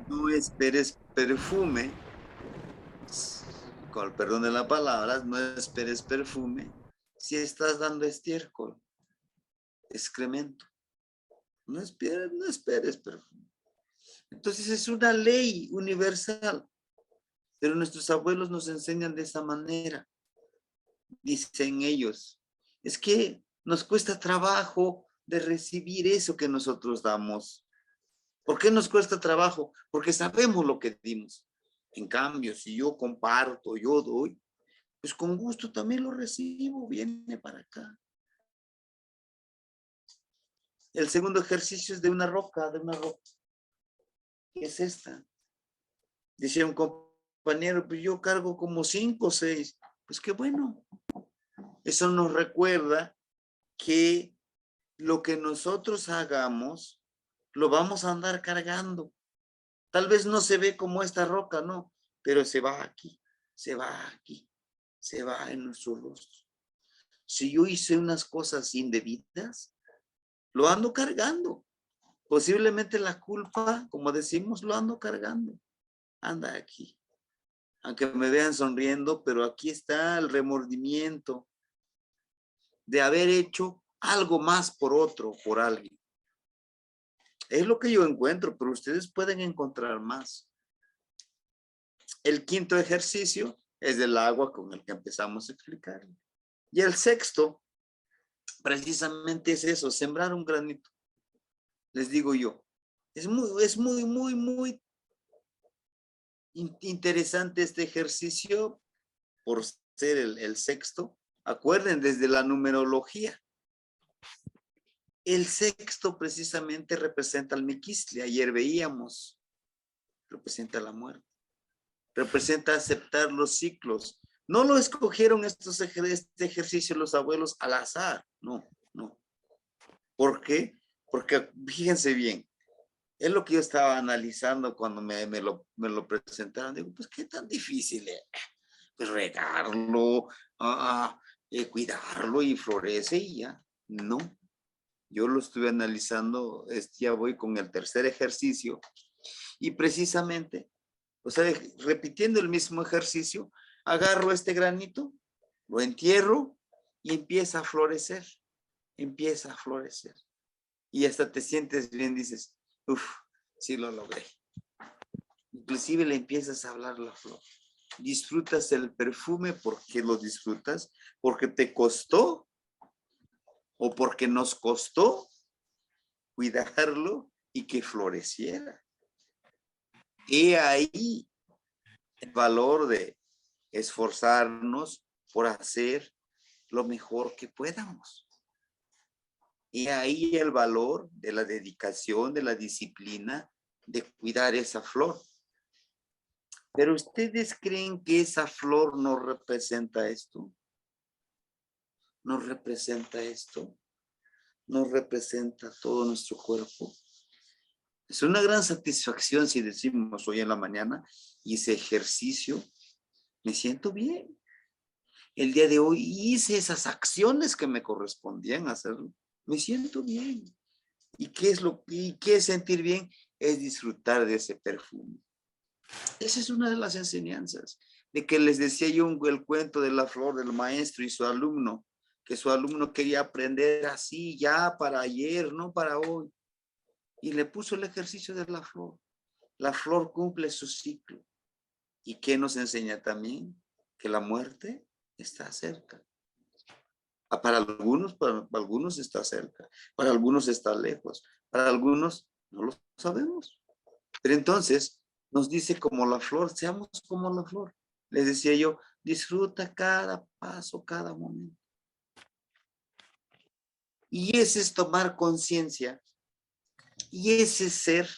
No esperes perfume, con el perdón de la palabra, no esperes perfume si estás dando estiércol, excremento. No esperes perfume. Entonces es una ley universal, pero nuestros abuelos nos enseñan de esa manera. Dicen ellos, es que nos cuesta trabajo de recibir eso que nosotros damos. ¿Por qué nos cuesta trabajo? Porque sabemos lo que dimos. En cambio, si yo comparto, yo doy, pues con gusto también lo recibo, viene para acá. El segundo ejercicio es de una roca, ¿Qué es esta? Decía un compañero, pues yo cargo como 5 o 6. Pues qué bueno. Eso nos recuerda que lo que nosotros hagamos, lo vamos a andar cargando. Tal vez no se ve como esta roca, no, pero se va aquí, se va aquí, se va en nuestro rostro. Si yo hice unas cosas indebidas, lo ando cargando. Posiblemente la culpa, como decimos, lo ando cargando. Anda aquí. Aunque me vean sonriendo, pero aquí está el remordimiento de haber hecho algo más por otro, por alguien. Es lo que yo encuentro, pero ustedes pueden encontrar más. El quinto ejercicio es del agua con el que empezamos a explicar. Y el sexto, precisamente es eso, sembrar un granito. Les digo yo, es muy interesante este ejercicio por ser el sexto. Acuerden, desde la numerología, el sexto precisamente representa al miquistle. Ayer veíamos, representa la muerte. Representa aceptar los ciclos. No lo escogieron este ejercicio los abuelos al azar, no, no. ¿Por qué? Porque fíjense bien, es lo que yo estaba analizando cuando me lo presentaron. Digo, pues qué tan difícil es pues regarlo, cuidarlo y florece y ya. No, yo lo estuve analizando, ya voy con el tercer ejercicio y precisamente, o sea, repitiendo el mismo ejercicio, agarro este granito, lo entierro y empieza a florecer. Y hasta te sientes bien, dices, uff, sí lo logré. Inclusive le empiezas a hablar la flor. Disfrutas el perfume porque lo disfrutas, porque te costó o porque nos costó cuidarlo y que floreciera. Y ahí el valor de esforzarnos por hacer lo mejor que podamos. Y ahí el valor de la dedicación, de la disciplina, de cuidar esa flor. Pero ¿ustedes creen que esa flor nos representa esto? ¿Nos representa esto? ¿Nos representa todo nuestro cuerpo? Es una gran satisfacción si decimos hoy en la mañana hice ejercicio, me siento bien. El día de hoy hice esas acciones que me correspondían hacerlo, me siento bien. ¿Y qué es sentir bien? Es disfrutar de ese perfume. Esa es una de las enseñanzas, de que les decía yo el cuento de la flor del maestro y su alumno, que su alumno quería aprender así ya para ayer, no para hoy. Y le puso el ejercicio de la flor. La flor cumple su ciclo. ¿Y qué nos enseña también? Que la muerte está cerca. Para algunos está cerca, para algunos está lejos, para algunos no lo sabemos. Pero entonces nos dice como la flor, seamos como la flor. Les decía yo, disfruta cada paso, cada momento. Y ese es tomar conciencia y ese es ser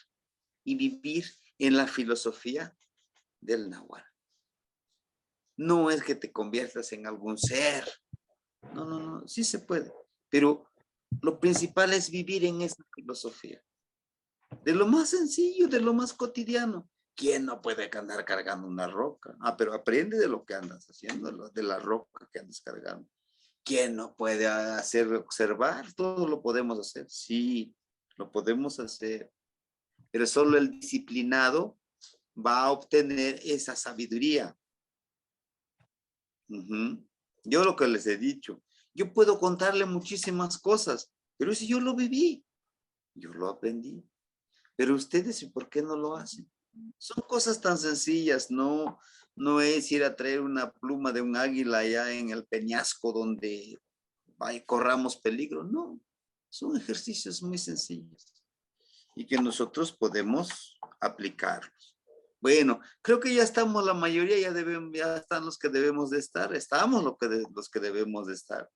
y vivir en la filosofía del Nahual. No es que te conviertas en algún ser. No, sí se puede. Pero lo principal es vivir en esa filosofía. De lo más sencillo, de lo más cotidiano. ¿Quién no puede andar cargando una roca? Pero aprende de lo que andas haciendo, de la roca que andas cargando. ¿Quién no puede observar? Todo lo podemos hacer. Sí, lo podemos hacer. Pero solo el disciplinado va a obtener esa sabiduría. Yo lo que les he dicho, yo puedo contarle muchísimas cosas, pero si yo lo viví, yo lo aprendí. Pero ustedes, ¿y por qué no lo hacen? Son cosas tan sencillas, no es ir a traer una pluma de un águila allá en el peñasco donde corramos peligro, no. Son ejercicios muy sencillos y que nosotros podemos aplicarlos. Bueno, creo que ya estamos, la mayoría ya están los que debemos de estar, estamos los que debemos de estar.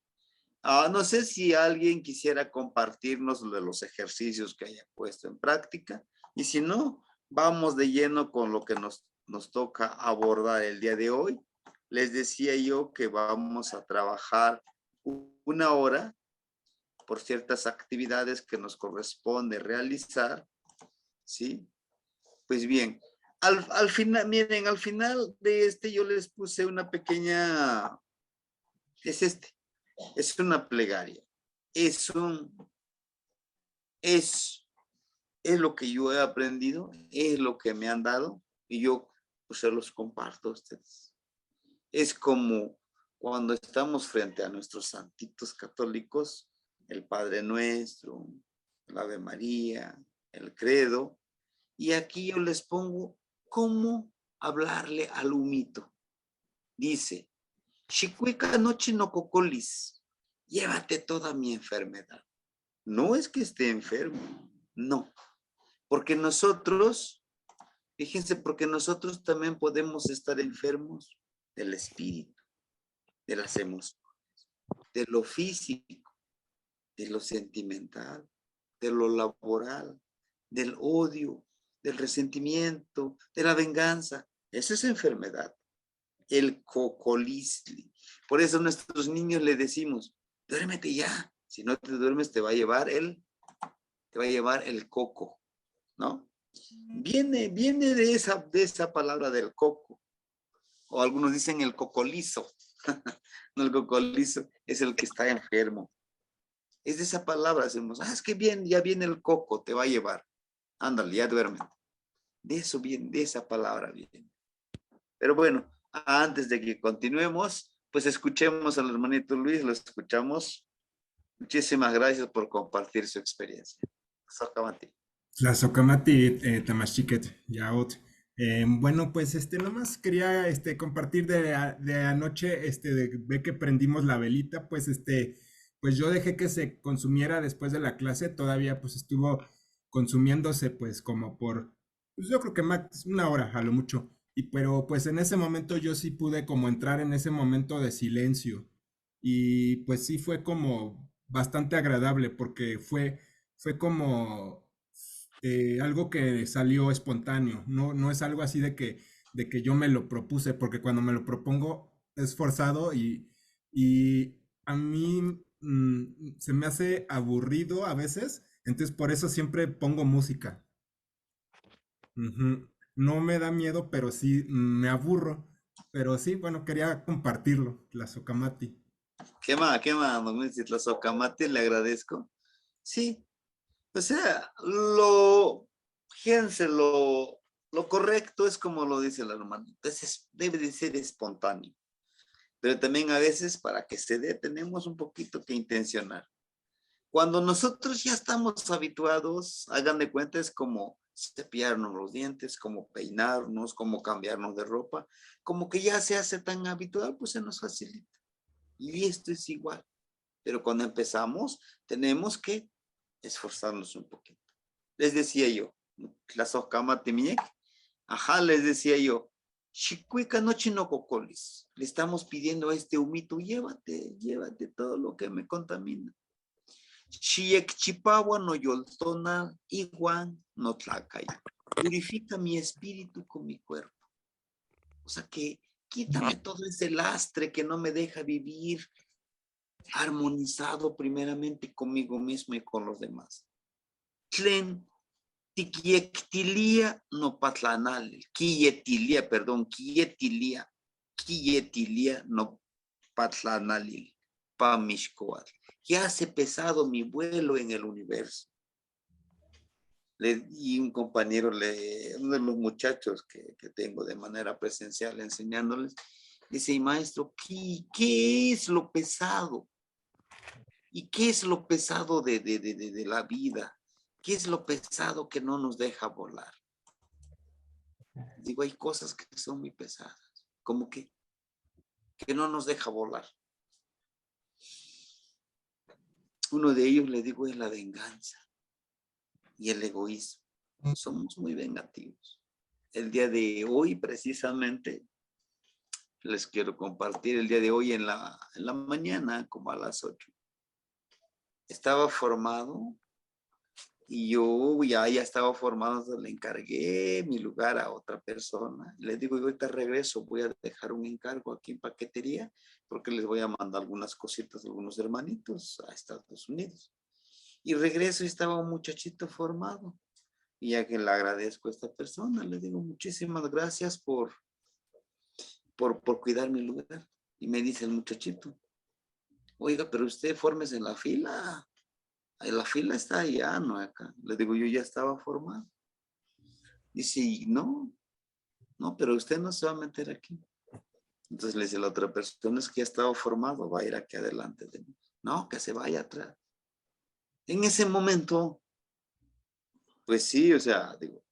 No sé si alguien quisiera compartirnos de los ejercicios que haya puesto en práctica y si no, vamos de lleno con lo que nos toca abordar el día de hoy. Les decía yo que vamos a trabajar 1 hora por ciertas actividades que nos corresponde realizar, ¿sí? Pues bien, al final, miren, al final de yo les puse una pequeña, es una plegaria, es lo que yo he aprendido, es lo que me han dado y yo pues se los comparto a ustedes. Es como cuando estamos frente a nuestros santitos católicos, el Padre Nuestro, el Ave María, el Credo, y aquí yo les pongo cómo hablarle al humito. Dice, Chicuica noche no cocolis, llévate toda mi enfermedad. No es que esté enfermo, no. Porque nosotros, fíjense, porque nosotros también podemos estar enfermos del espíritu, de las emociones, de lo físico, de lo sentimental, de lo laboral, del odio, del resentimiento, de la venganza. Eso es enfermedad. El cocolisli. Por eso a nuestros niños le decimos, duérmete ya. Si no te duermes, te va a llevar el coco, ¿no? Viene de esa palabra del coco. O algunos dicen el cocolizo. No, el cocolizo es el que está enfermo. Es de esa palabra, decimos, es que bien, ya viene el coco, te va a llevar. Ándale, ya duerme. De eso viene, de esa palabra viene. Pero bueno, antes de que continuemos, pues escuchemos al hermanito Luis, lo escuchamos. Muchísimas gracias por compartir su experiencia. Socamati. Tlazocamati Tamachiquet, Yaot. Bueno, pues nomás quería compartir de anoche, ve que prendimos la velita, pues pues yo dejé que se consumiera después de la clase, todavía pues estuvo consumiéndose pues como por, pues yo creo que más 1 hora a lo mucho. Pero pues en ese momento yo sí pude como entrar en ese momento de silencio y pues sí fue como bastante agradable porque fue como algo que salió espontáneo, no es algo así de que yo me lo propuse, porque cuando me lo propongo es forzado y a mí se me hace aburrido a veces, entonces por eso siempre pongo música. Ujú. No me da miedo, pero sí me aburro. Pero sí, bueno, quería compartirlo, la Socamati. Qué más, don Luis? La Socamati, le agradezco. Sí, o sea, fíjense, lo correcto es como lo dice el hermano. Entonces, debe de ser espontáneo. Pero también a veces para que se dé tenemos un poquito que intencionar. Cuando nosotros ya estamos habituados, hagan de cuenta, es como cepillarnos los dientes, como peinarnos, como cambiarnos de ropa, como que ya se hace tan habitual, pues se nos facilita. Y esto es igual. Pero cuando empezamos, tenemos que esforzarnos un poquito. Les decía yo, la socama timiek, ajá, les decía yo, chicuica no chinococolis, le estamos pidiendo a este humito, llévate todo lo que me contamina. Chiekchipawa no yoltona, iguan no tlacay. Purifica mi espíritu con mi cuerpo. O sea que quítame todo ese lastre que no me deja vivir armonizado primeramente conmigo mismo y con los demás. Tlen tiquiectilia no patlanal, quietilia, perdón, quietilia no patlanalil, pamishkoal. Ya hace pesado mi vuelo en el universo. Y un compañero, uno de los muchachos que tengo de manera presencial enseñándoles, dice, y maestro, ¿qué es lo pesado? ¿Y qué es lo pesado de la vida? ¿Qué es lo pesado que no nos deja volar? Digo, hay cosas que son muy pesadas, como que no nos deja volar. Uno de ellos, le digo, es la venganza y el egoísmo. Somos muy vengativos. El día de hoy, precisamente, les quiero compartir el día de hoy en la mañana, como a las 8. Estaba formado y yo ya estaba formado, le encargué mi lugar a otra persona. Le digo, yo ahorita regreso, voy a dejar un encargo aquí en paquetería porque les voy a mandar algunas cositas a algunos hermanitos a Estados Unidos. Y regreso y estaba un muchachito formado. Y ya que le agradezco a esta persona, le digo, muchísimas gracias por cuidar mi lugar. Y me dice el muchachito, oiga, pero usted fórmese en la fila. La fila está allá, no acá. Le digo, yo ya estaba formado. Dice, no, pero usted no se va a meter aquí. Entonces le dice la otra persona, es que ya estaba formado, va a ir aquí adelante de mí. No, que se vaya atrás. En ese momento, pues sí, o sea, digo,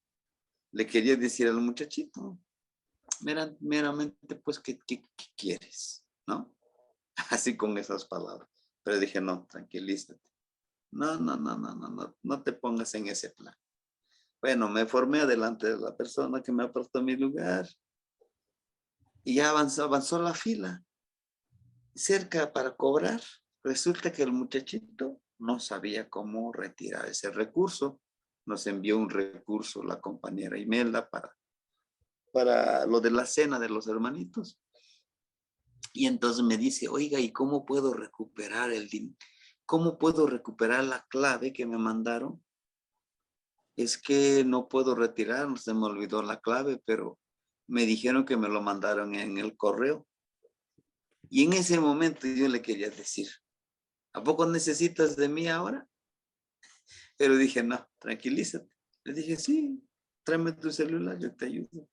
le quería decir al muchachito, meramente, pues, ¿qué quieres? ¿No? Así con esas palabras. Pero dije, no, tranquilízate. No te pongas en ese plan. Bueno, me formé adelante de la persona que me apartó mi lugar y ya avanzó la fila. Cerca para cobrar, resulta que el muchachito no sabía cómo retirar ese recurso. Nos envió un recurso la compañera Imelda para lo de la cena de los hermanitos. Y entonces me dice, oiga, ¿y cómo puedo recuperar el dinero? ¿Cómo puedo recuperar la clave que me mandaron? Es que no puedo retirar, se me olvidó la clave, pero me dijeron que me lo mandaron en el correo. Y en ese momento yo le quería decir, ¿a poco necesitas de mí ahora? Pero dije, no, tranquilízate. Le dije, sí, tráeme tu celular, yo te ayudo.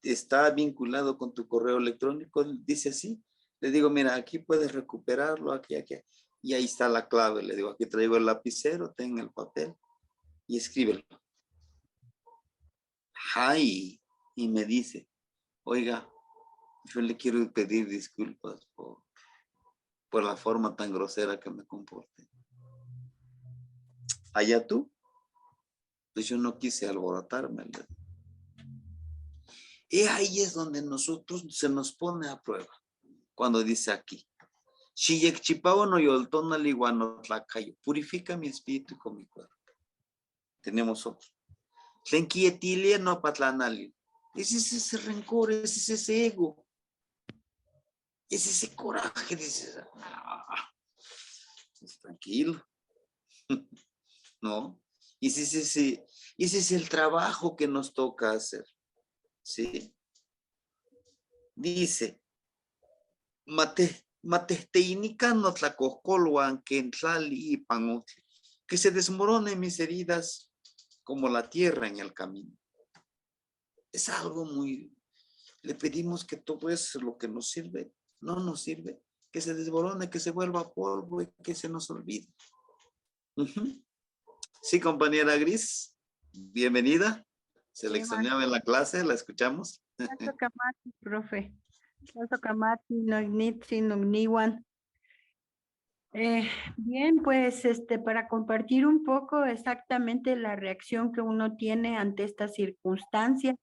Está vinculado con tu correo electrónico, dice así. Le digo, mira, aquí puedes recuperarlo, aquí. Y ahí está la clave. Le digo, aquí traigo el lapicero, ten el papel y escríbelo. Ay, y me dice, oiga, yo le quiero pedir disculpas por la forma tan grosera que me comporté. Allá tú, pues yo no quise alborotarme. Y ahí es donde nosotros se nos pone a prueba. Cuando dice aquí, purifica mi espíritu y con mi cuerpo. Tenemos otro. No patlanali. Ese es ese rencor, ese es ese ego, es ese coraje. Dices, pues, tranquilo, ¿no? Y ese es el trabajo que nos toca hacer, ¿sí? Dice, que se desmoronen mis heridas como la tierra en el camino. Es algo muy, le pedimos que todo eso, lo que nos sirve, no nos sirve, que se desmorone, que se vuelva polvo y que se nos olvide. Sí, compañera Gris, bienvenida. Se le extrañaba en la clase, la escuchamos. Kamati, profe. Kamati, no ignitsi, no niwan. Bien, pues para compartir un poco exactamente la reacción que uno tiene ante esta circunstancia.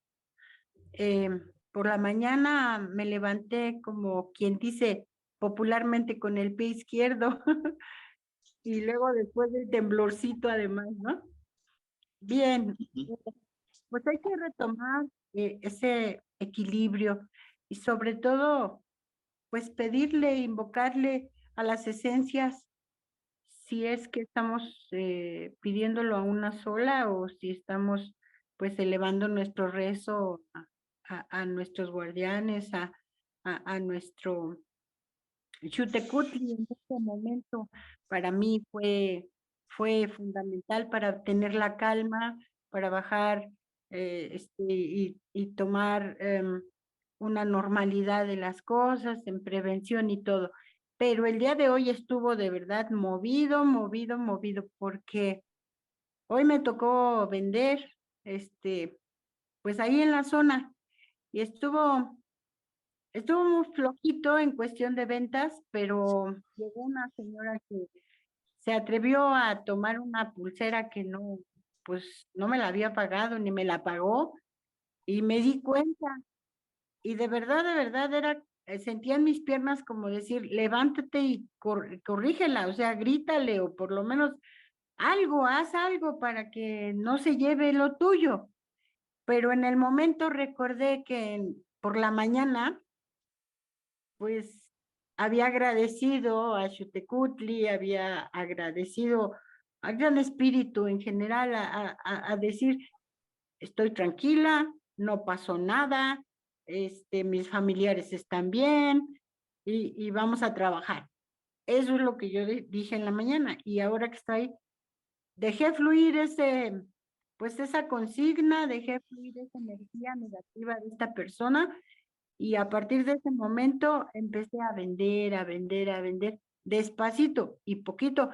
Por la mañana me levanté como quien dice popularmente con el pie izquierdo y luego después del temblorcito además, ¿no? Bien, pues hay que retomar ese equilibrio y sobre todo, pues pedirle, invocarle a las esencias, si es que estamos pidiéndolo a una sola o si estamos pues elevando nuestro rezo a nuestros guardianes, a nuestro Xutecutli. En este momento para mí fue fue fundamental para tener la calma, para bajar y tomar una normalidad de las cosas, en prevención y todo. Pero el día de hoy estuvo de verdad movido, movido, movido, porque hoy me tocó vender, pues ahí en la zona, y estuvo muy flojito en cuestión de ventas, pero llegó una señora que se atrevió a tomar una pulsera que no, pues no me la había pagado ni me la pagó, y me di cuenta, y de verdad era, sentía en mis piernas como decir, levántate y corrígela, o sea, grítale, o por lo menos algo, haz algo para que no se lleve lo tuyo. Pero en el momento recordé que por la mañana, pues había agradecido a Xutecutli, había agradecido al Gran Espíritu en general a decir, estoy tranquila, no pasó nada, mis familiares están bien y vamos a trabajar. Eso es lo que yo dije en la mañana, y ahora que estoy, dejé fluir pues esa consigna, dejé fluir esa energía negativa de esta persona, y a partir de ese momento empecé a vender, a vender, a vender, despacito y poquito,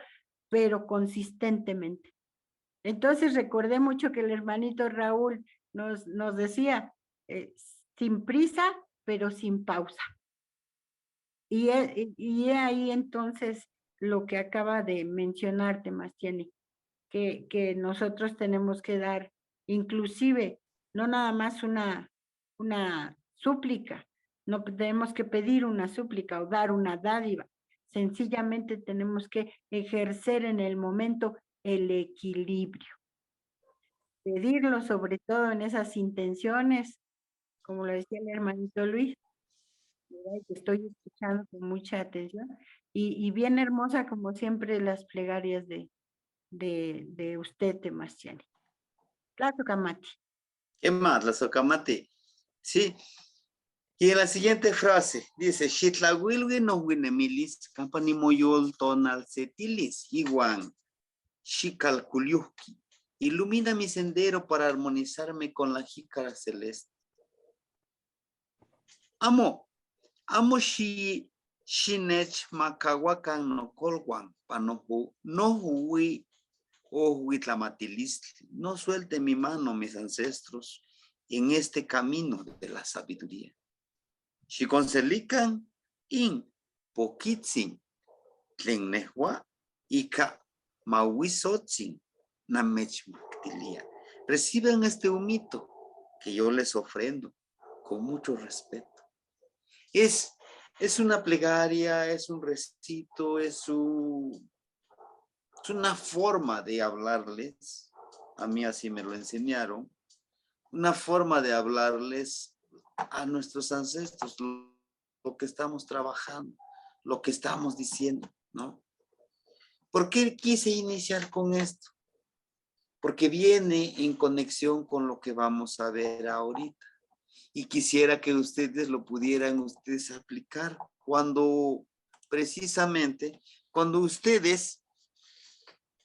pero consistentemente. Entonces recordé mucho que el hermanito Raúl nos decía, sin prisa, pero sin pausa. Y he ahí entonces lo que acaba de mencionarte, Mastiani, que nosotros tenemos que dar, inclusive, no nada más una súplica, no tenemos que pedir una súplica o dar una dádiva, sencillamente tenemos que ejercer en el momento el equilibrio, pedirlo sobre todo en esas intenciones, como lo decía el hermanito Luis, ¿verdad? Que estoy escuchando con mucha atención, y bien hermosa como siempre las plegarias de usted, Temastiani. Claro, Camati. ¿Qué más? La socamate. Sí. Y en la siguiente frase dice, Xitlawilwi no winemilis, campani moyol tonal setilis, iguan, xicalculiuki. Ilumina mi sendero para armonizarme con la jícara celeste. Amo shinech macahuacan no colguan, panohu, no hui o huitlamatilis, no suelte mi mano, mis ancestros, en este camino de la sabiduría. Si conselican in poquitzin, tlen nehua, ika mahuizotzin, namechmactilia. Reciban este humito que yo les ofrendo con mucho respeto. Es una plegaria, es un recito, es una forma de hablarles. A mí así me lo enseñaron. Una forma de hablarles a nuestros ancestros, lo que estamos trabajando, lo que estamos diciendo, ¿no? ¿Por qué quise iniciar con esto? Porque viene en conexión con lo que vamos a ver ahorita. Y quisiera que ustedes lo pudieran aplicar precisamente cuando ustedes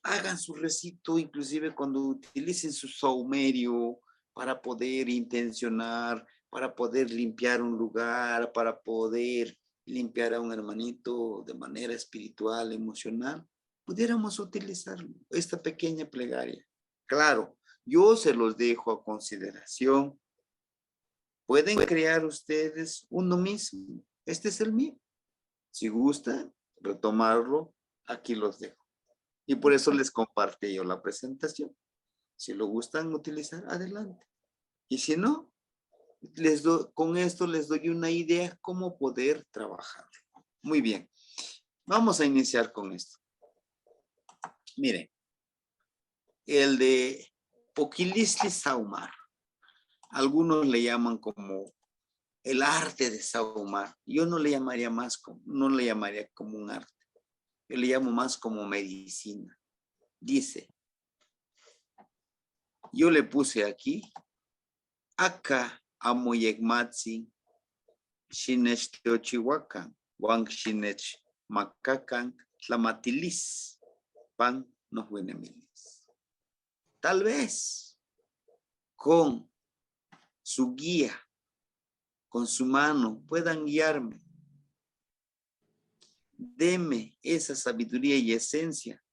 hagan su recito, inclusive cuando utilicen su saumerio para poder intencionar, para poder limpiar un lugar, para poder limpiar a un hermanito de manera espiritual, emocional, pudiéramos utilizar esta pequeña plegaria. Claro, yo se los dejo a consideración. Pueden crear ustedes uno mismo. Este es el mío. Si gustan retomarlo, aquí los dejo. Y por eso les compartí yo la presentación. Si lo gustan utilizar, adelante. Y si no, con esto les doy una idea cómo poder trabajar. Muy bien. Vamos a iniciar con esto. Miren, el de Poquilisli Saumar. Algunos le llaman como el arte de saumar. Yo no le llamaría como un arte. Yo le llamo más como medicina. Dice, yo le puse aquí, acá amoyegmatzi, shinech teochihuacan, wang shinech macacan, tlamatilis, pan no huene miles. Tal vez con su guía, con su mano, puedan guiarme. Deme esa sabiduría y esencia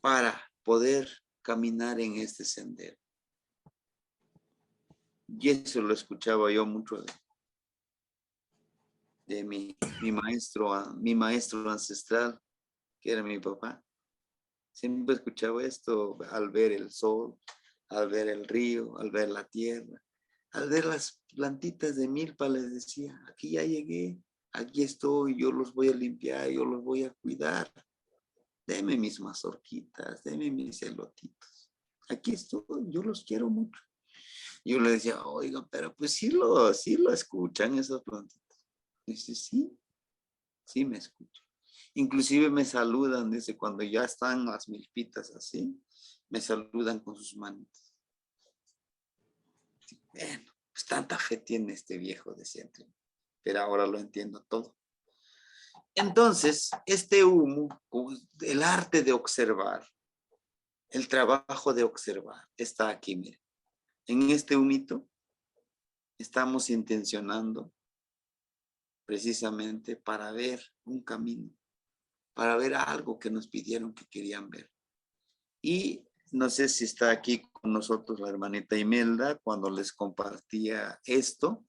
para poder caminar en este sendero. Y eso lo escuchaba yo mucho de mi maestro ancestral, que era mi papá. Siempre escuchaba esto al ver el sol, al ver el río, al ver la tierra, al ver las plantitas de milpa. Les decía, aquí ya llegué, aquí estoy, yo los voy a limpiar, yo los voy a cuidar. Deme mis mazorquitas, deme mis elotitos. Aquí estoy, yo los quiero mucho. Yo le decía, oiga, pero pues sí lo escuchan esas plantitas. Dice, sí me escuchan. Inclusive me saludan, dice, cuando ya están las milpitas así, me saludan con sus manitas. Bueno, pues tanta fe tiene este viejo, decía, pero ahora lo entiendo todo. Entonces, este humo, el arte de observar, el trabajo de observar, está aquí, miren. En este humito estamos intencionando precisamente para ver un camino, para ver algo que nos pidieron que querían ver. Y no sé si está aquí con nosotros la hermanita Imelda, cuando les compartía esto,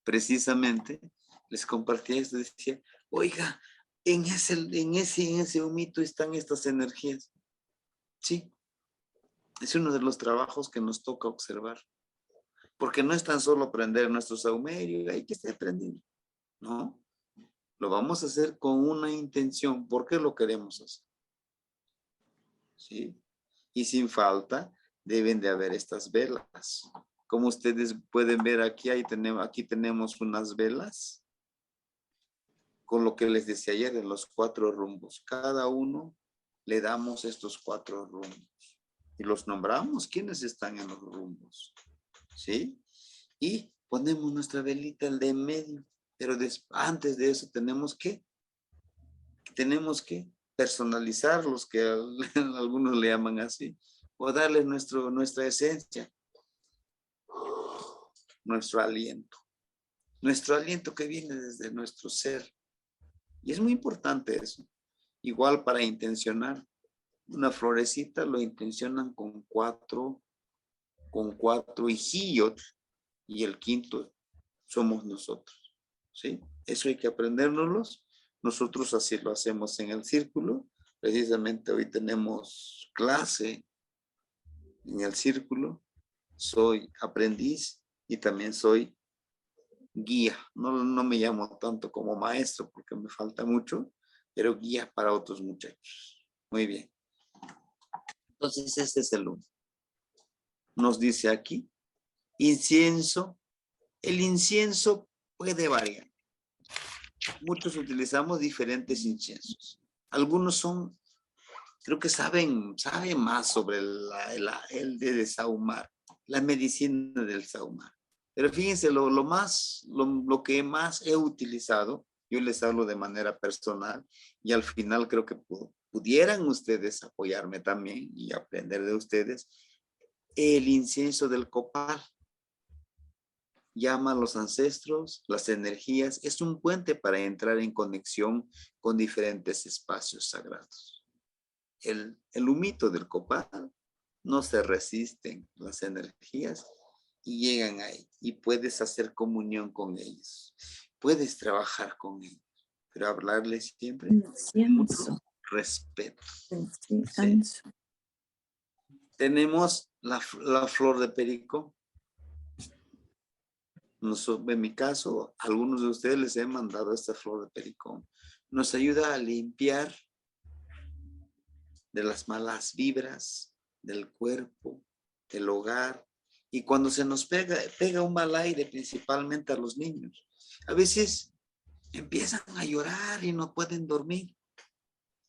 precisamente, les compartía esto, decía, oiga, en ese humito están estas energías. Sí, es uno de los trabajos que nos toca observar. Porque no es tan solo prender nuestro saumerio, hay que estar prendiendo, ¿no? Lo vamos a hacer con una intención. ¿Por qué lo queremos hacer? ¿Sí? Y sin falta deben de haber estas velas. Como ustedes pueden ver aquí, aquí tenemos unas velas con lo que les decía ayer en los 4 rumbos. Cada uno le damos estos 4 rumbos y los nombramos quiénes están en los rumbos, ¿sí? Y ponemos nuestra velita el de en medio, pero antes de eso tenemos que personalizar, los que algunos le llaman así, o darle nuestra esencia, nuestro aliento que viene desde nuestro ser. Y es muy importante eso. Igual para intencionar una florecita, lo intencionan con 4 hijillos, y el 5º somos nosotros, ¿sí? Eso hay que aprendérnoslos. Nosotros así lo hacemos en el círculo. Precisamente hoy tenemos clase en el círculo. Soy aprendiz y también soy guía. No me llamo tanto como maestro porque me falta mucho, pero guía para otros muchachos. Muy bien. Entonces este es el 1. Nos dice aquí, incienso. El incienso puede variar. Muchos utilizamos diferentes inciensos. Algunos creo que saben más sobre el de sahumar, la medicina del sahumar. Pero fíjense, lo que más he utilizado, yo les hablo de manera personal y al final creo que pudieran ustedes apoyarme también y aprender de ustedes, el incienso del copal. Llama a los ancestros, las energías, es un puente para entrar en conexión con diferentes espacios sagrados. El humito del copal no se resisten las energías y llegan ahí y puedes hacer comunión con ellos, puedes trabajar con ellos, pero hablarles siempre con mucho respeto. ¿Sí? Tenemos la flor de perico. En mi caso, a algunos de ustedes les he mandado esta flor de pericón. Nos ayuda a limpiar de las malas vibras del cuerpo, del hogar. Y cuando se nos pega un mal aire, principalmente a los niños, a veces empiezan a llorar y no pueden dormir.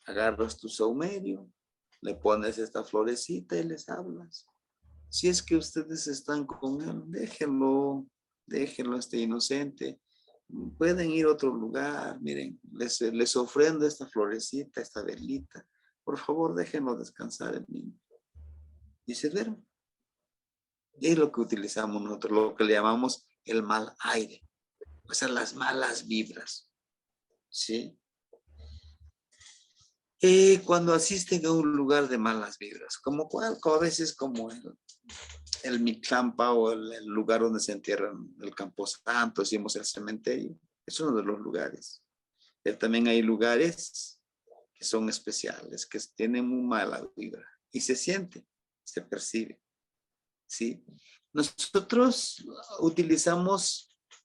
Agarras tu saumerio, le pones esta florecita y les hablas. Si es que ustedes están con él, déjenlo inocente, pueden ir a otro lugar, miren, les ofrendo esta florecita, esta velita. Por favor, déjenlo descansar en mí. Y se duermen. Es lo que utilizamos nosotros, lo que le llamamos el mal aire. O sea, las malas vibras. ¿Sí? Cuando asisten a un lugar de malas vibras, como a veces como el Mictlampa o el lugar donde se entierran el Camposanto, decimos el cementerio, es uno de los lugares. Pero también hay lugares que son especiales, que tienen muy mala vibra y se siente, se percibe. ¿Sí? Nosotros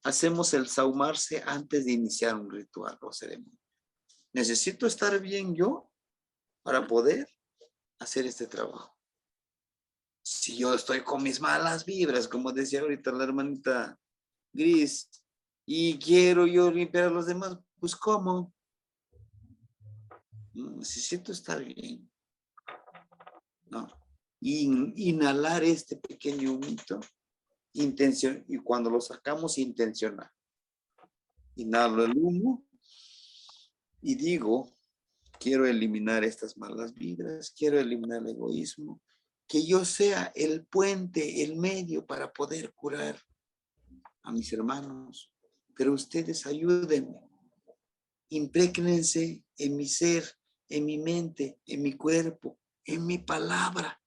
hacemos el saumarse antes de iniciar un ritual o ceremonia. Necesito estar bien yo para poder hacer este trabajo. Si yo estoy con mis malas vibras, como decía ahorita la hermanita Gris, y quiero yo limpiar a los demás, pues ¿cómo? Necesito estar bien, ¿no? Inhalar este pequeño humito, y cuando lo sacamos, intencionar. Inhalo el humo y digo, quiero eliminar estas malas vibras, quiero eliminar el egoísmo, que yo sea el puente, el medio para poder curar a mis hermanos. Pero ustedes ayúdenme, imprégnense en mi ser, en mi mente, en mi cuerpo, en mi palabra,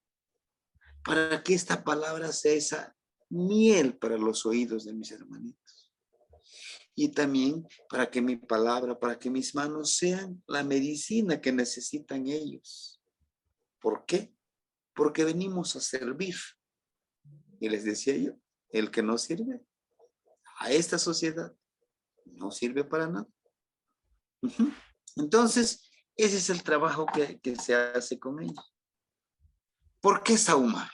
para que esta palabra sea esa miel para los oídos de mis hermanitos. Y también para que mi palabra, para que mis manos sean la medicina que necesitan ellos. ¿Por qué? Porque venimos a servir. Y les decía yo, el que no sirve a esta sociedad no sirve para nada. Entonces, ese es el trabajo que se hace con ellos. ¿Por qué saumar?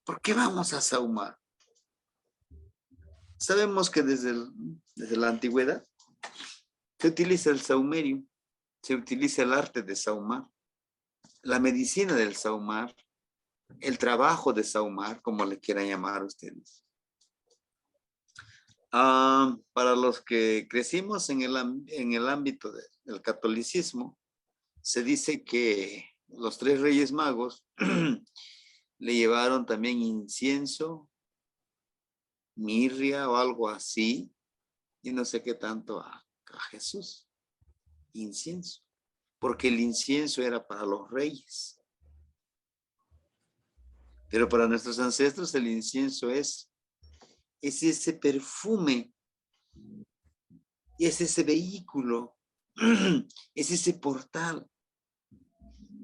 ¿Por qué vamos a saumar? Sabemos que desde la antigüedad se utiliza el saumerio, se utiliza el arte de saumar, la medicina del saumar, el trabajo de saumar, como le quieran llamar ustedes. Para los que crecimos en el ámbito del catolicismo, se dice que los 3 Reyes Magos le llevaron también incienso, mirria o algo así, y no sé qué tanto a Jesús. Incienso, porque el incienso era para los reyes. Pero para nuestros ancestros el incienso es ese perfume, es ese vehículo, es ese portal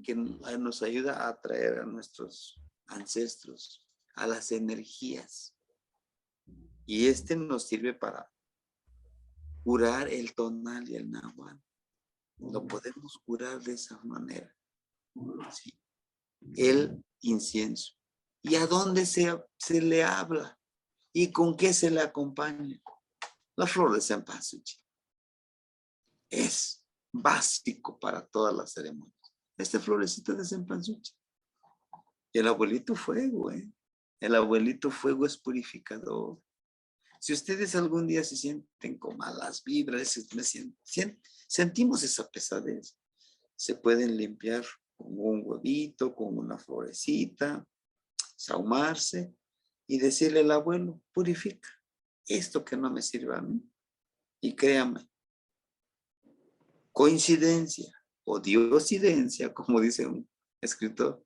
que nos ayuda a atraer a nuestros ancestros, a las energías. Y este nos sirve para curar el tonal y el náhuatl. Lo podemos curar de esa manera. ¿Sí? El incienso. ¿Y a dónde se le habla? ¿Y con qué se le acompaña? La flor de cempasúchil. Es básico para todas las ceremonias. Este florecito de cempasúchil. Y el abuelito fuego, El abuelito fuego es purificador. Si ustedes algún día se sienten con malas vibras, sentimos esa pesadez, se pueden limpiar con un huevito, con una florecita, saumarse y decirle al abuelo, purifica esto que no me sirve a mí. Y créame, coincidencia o diosidencia, como dice un escritor,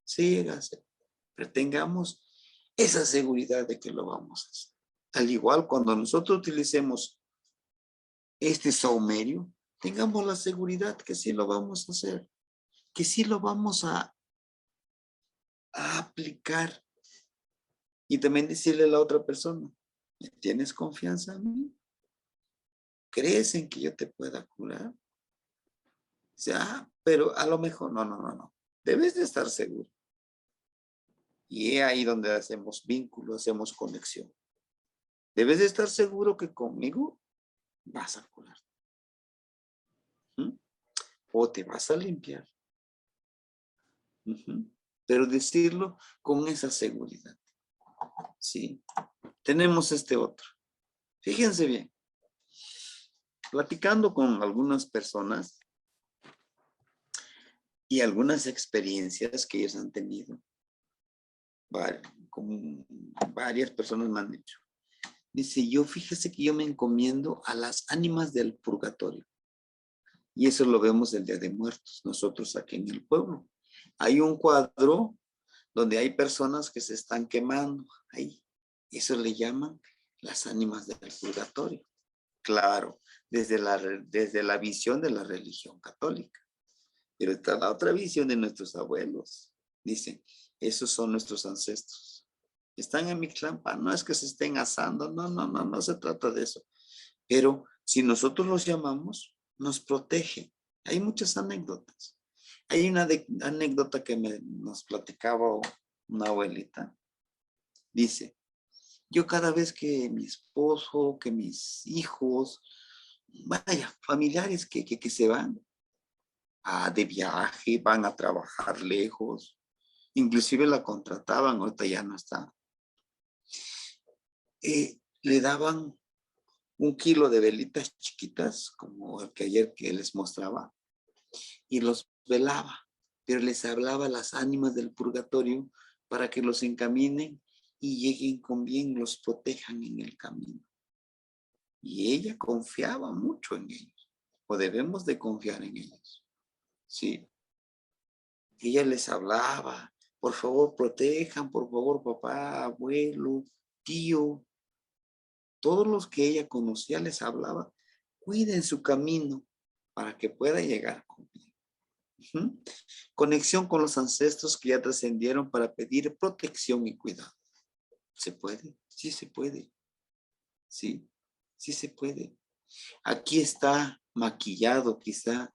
se llega a hacer. Pero tengamos esa seguridad de que lo vamos a hacer. Al igual, cuando nosotros utilicemos este saumerio, tengamos la seguridad que sí lo vamos a hacer, que sí lo vamos a aplicar. Y también decirle a la otra persona, ¿tienes confianza en mí? ¿Crees en que yo te pueda curar? O sea, pero a lo mejor, no. Debes de estar seguro. Y es ahí donde hacemos vínculo, hacemos conexión. Debes de estar seguro que conmigo vas a curar. O te vas a limpiar. Pero decirlo con esa seguridad. Sí. Tenemos este otro. Fíjense bien, platicando con algunas personas y algunas experiencias que ellos han tenido, como varias personas me han dicho. Dice, fíjese que yo me encomiendo a las ánimas del purgatorio. Y eso lo vemos el Día de Muertos, nosotros aquí en el pueblo. Hay un cuadro donde hay personas que se están quemando ahí. Eso le llaman las ánimas del purgatorio. Claro, desde la visión de la religión católica. Pero está la otra visión de nuestros abuelos. Dicen, esos son nuestros ancestros. Están en Mixlampa, no es que se estén asando, no se trata de eso. Pero si nosotros los llamamos, nos protege. Hay muchas anécdotas. Hay una anécdota que nos platicaba una abuelita. Dice, yo cada vez que mi esposo, que mis hijos, vaya, familiares que se van de viaje, van a trabajar lejos, inclusive la contrataban, ahorita ya no está, le daban 1 kilo de velitas chiquitas, como el que ayer que les mostraba, y los velaba, pero les hablaba a las ánimas del purgatorio para que los encaminen y lleguen con bien, los protejan en el camino. Y ella confiaba mucho en ellos, o debemos de confiar en ellos. Sí. Ella les hablaba, por favor protejan, por favor papá, abuelo, tío, todos los que ella conocía les hablaba, cuiden su camino para que pueda llegar con bien. Conexión con los ancestros que ya trascendieron para pedir protección y cuidado. ¿Se puede? Sí se puede. Sí, sí se puede. Aquí está maquillado quizá,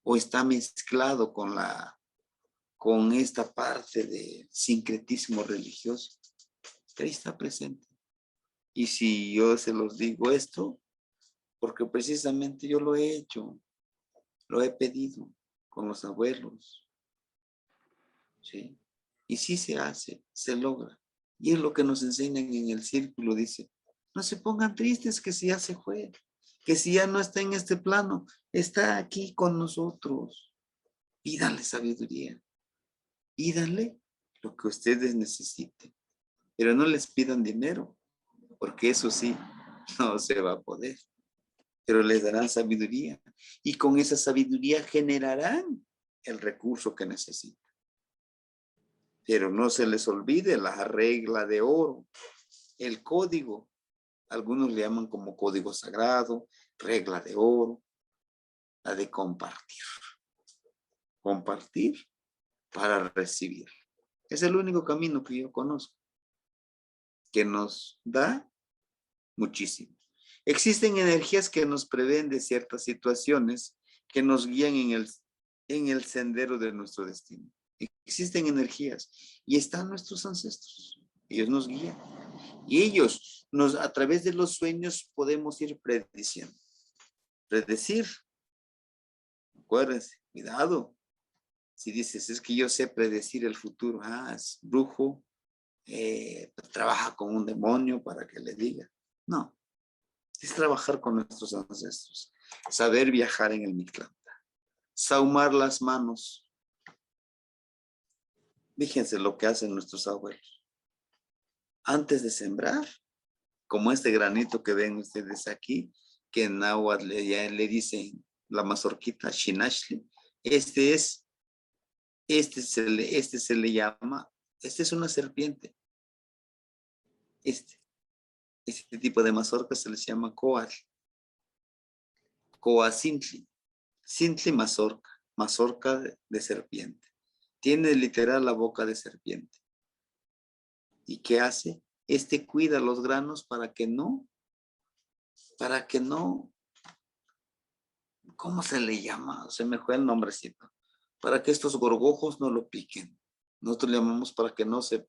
o está mezclado con esta parte de sincretismo religioso. Que ahí está presente. Y si yo se los digo esto, porque precisamente yo lo he hecho, lo he pedido con los abuelos, ¿sí? Y sí se hace, se logra. Y es lo que nos enseñan en el círculo, dice, no se pongan tristes que si ya se fue, que si ya no está en este plano, está aquí con nosotros. Pídanle sabiduría, pídanle lo que ustedes necesiten, pero no les pidan dinero, porque eso sí, no se va a poder. Pero les darán sabiduría y con esa sabiduría generarán el recurso que necesitan. Pero no se les olvide la regla de oro, el código. Algunos le llaman como código sagrado, regla de oro, la de compartir. Compartir para recibir. Es el único camino que yo conozco, que nos da muchísimo. Existen energías que nos prevén de ciertas situaciones que nos guían en el sendero de nuestro destino. Existen energías y están nuestros ancestros. Ellos nos guían. Y ellos, a través de los sueños, podemos ir prediciendo. Predecir. Acuérdense, cuidado. Si dices, es que yo sé predecir el futuro. Es brujo. Trabaja con un demonio para que le diga. No. Es trabajar con nuestros ancestros. Saber viajar en el Mictlanta. Sahumar las manos. Fíjense lo que hacen nuestros abuelos. Antes de sembrar, como este granito que ven ustedes aquí, que en náhuatl ya le dicen la mazorquita, shinashli. Este se le llama, este es una serpiente. Este tipo de mazorca se les llama coal. Coacintli. Cintli mazorca. Mazorca de serpiente. Tiene literal la boca de serpiente. ¿Y qué hace? Este cuida los granos para que no, ¿cómo se le llama? Se me fue el nombrecito. Para que estos gorgojos no lo piquen. Nosotros le llamamos para que no se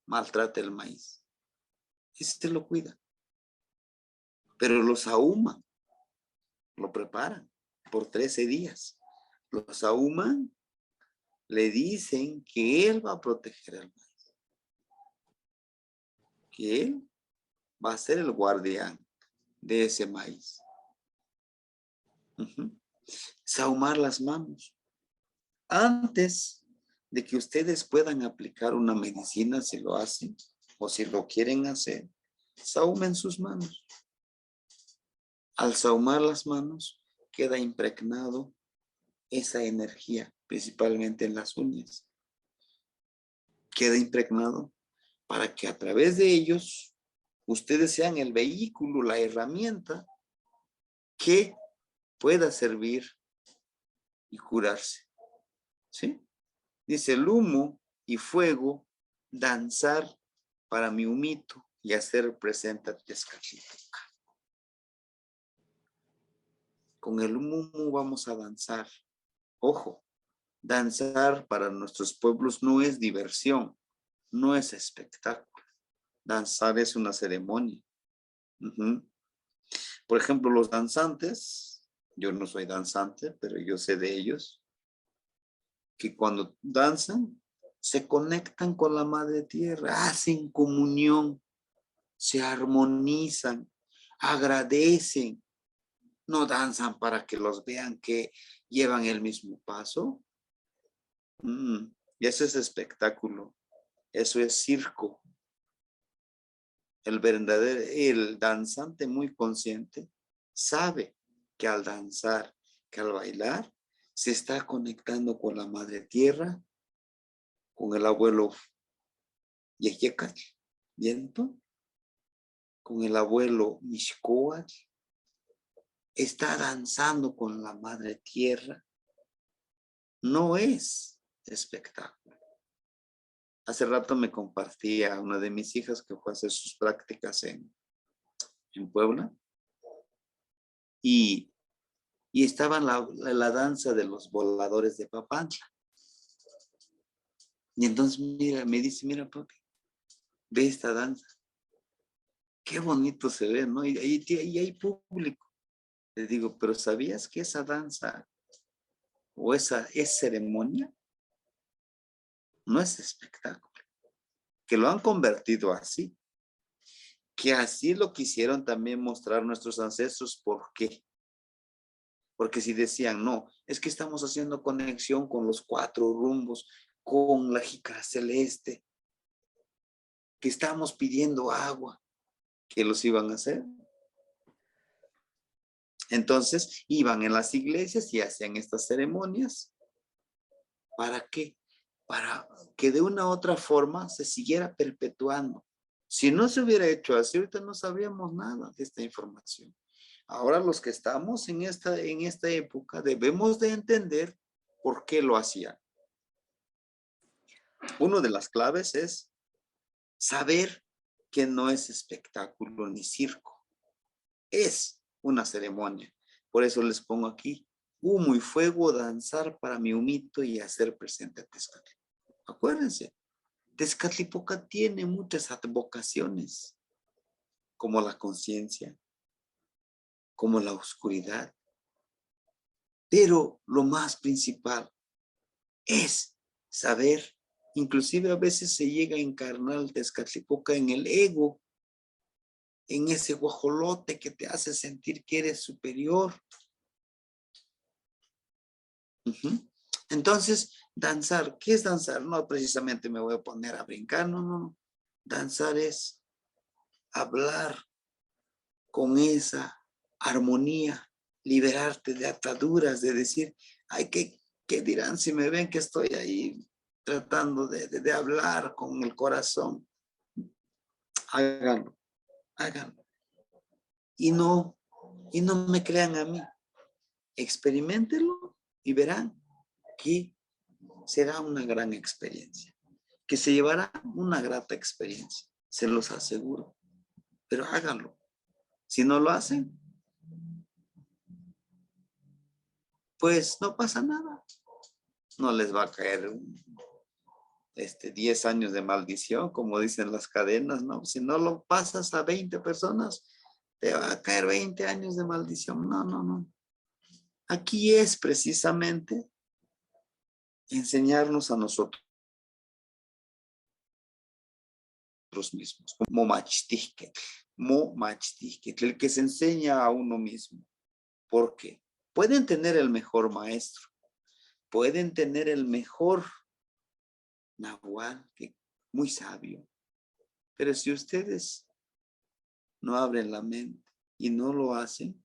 maltrate el maíz. Este lo cuida. Pero los ahuman. Lo preparan por 13 días. Los ahuman. Le dicen que él va a proteger el maíz. Que él va a ser el guardián de ese maíz. Sahumar las manos. Antes de que ustedes puedan aplicar una medicina, si lo hacen o si lo quieren hacer, sahumen sus manos. Al sahumar las manos, queda impregnado esa energía, principalmente en las uñas. Queda impregnado para que a través de ellos, ustedes sean el vehículo, la herramienta que pueda servir y curarse. ¿Sí? Dice el humo y fuego, danzar para mi humito y hacer presente a Tezcatlipoca. Con el humo vamos a danzar. Ojo, danzar para nuestros pueblos no es diversión, no es espectáculo. Danzar es una ceremonia. Por ejemplo, los danzantes, yo no soy danzante, pero yo sé de ellos, que cuando danzan, se conectan con la Madre Tierra, hacen comunión, se armonizan, agradecen, no danzan para que los vean que llevan el mismo paso. Y eso es espectáculo, eso es circo. El danzante muy consciente sabe que al danzar, que al bailar, se está conectando con la Madre Tierra, con el abuelo Yeyecatl, viento, con el abuelo Mixcoatl, está danzando con la Madre Tierra. No es espectáculo. Hace rato me compartía una de mis hijas que fue a hacer sus prácticas en Puebla y estaba la danza de los voladores de Papantla. Y entonces me dice, mira papi, ve esta danza. Qué bonito se ve, ¿no? Y hay público. Le digo, pero ¿sabías que esa danza o esa es ceremonia? No es espectáculo. Que lo han convertido así. Que así lo quisieron también mostrar nuestros ancestros. ¿Por qué? Porque si decían, no, es que estamos haciendo conexión con los 4 rumbos, con la jícara celeste, que estamos pidiendo agua, que los iban a hacer. Entonces iban en las iglesias y hacían estas ceremonias. ¿Para qué? Para que de una u otra forma se siguiera perpetuando. Si no se hubiera hecho así, ahorita no sabríamos nada de esta información. Ahora los que estamos en esta época debemos de entender por qué lo hacían. Una de las claves es saber que no es espectáculo ni circo. Es una ceremonia. Por eso les pongo aquí, humo y fuego, danzar para mi humito y hacer presente a Tezcatlipoca. Acuérdense, Tezcatlipoca tiene muchas advocaciones, como la conciencia, como la oscuridad. Pero lo más principal es saber, inclusive a veces se llega a encarnar el Tezcatlipoca en el ego, en ese guajolote que te hace sentir que eres superior. Entonces, danzar, ¿qué es danzar? No precisamente me voy a poner a brincar, no. Danzar es hablar con esa armonía, liberarte de ataduras, de decir, ay, ¿qué dirán si me ven que estoy ahí tratando de hablar con el corazón? Háganlo. Y no me crean a mí. Experiméntenlo y verán que será una gran experiencia, que se llevará una grata experiencia, se los aseguro. Pero háganlo. Si no lo hacen, pues no pasa nada. No les va a caer 10 años de maldición, como dicen las cadenas, ¿no? Si no lo pasas a 20 personas, te va a caer 20 años de maldición. No. Aquí es precisamente enseñarnos a nosotros nosotros mismos. Momachtihketl, el que se enseña a uno mismo. ¿Por qué? Pueden tener el mejor maestro, pueden tener el mejor nahual, que muy sabio, pero si ustedes no abren la mente y no lo hacen,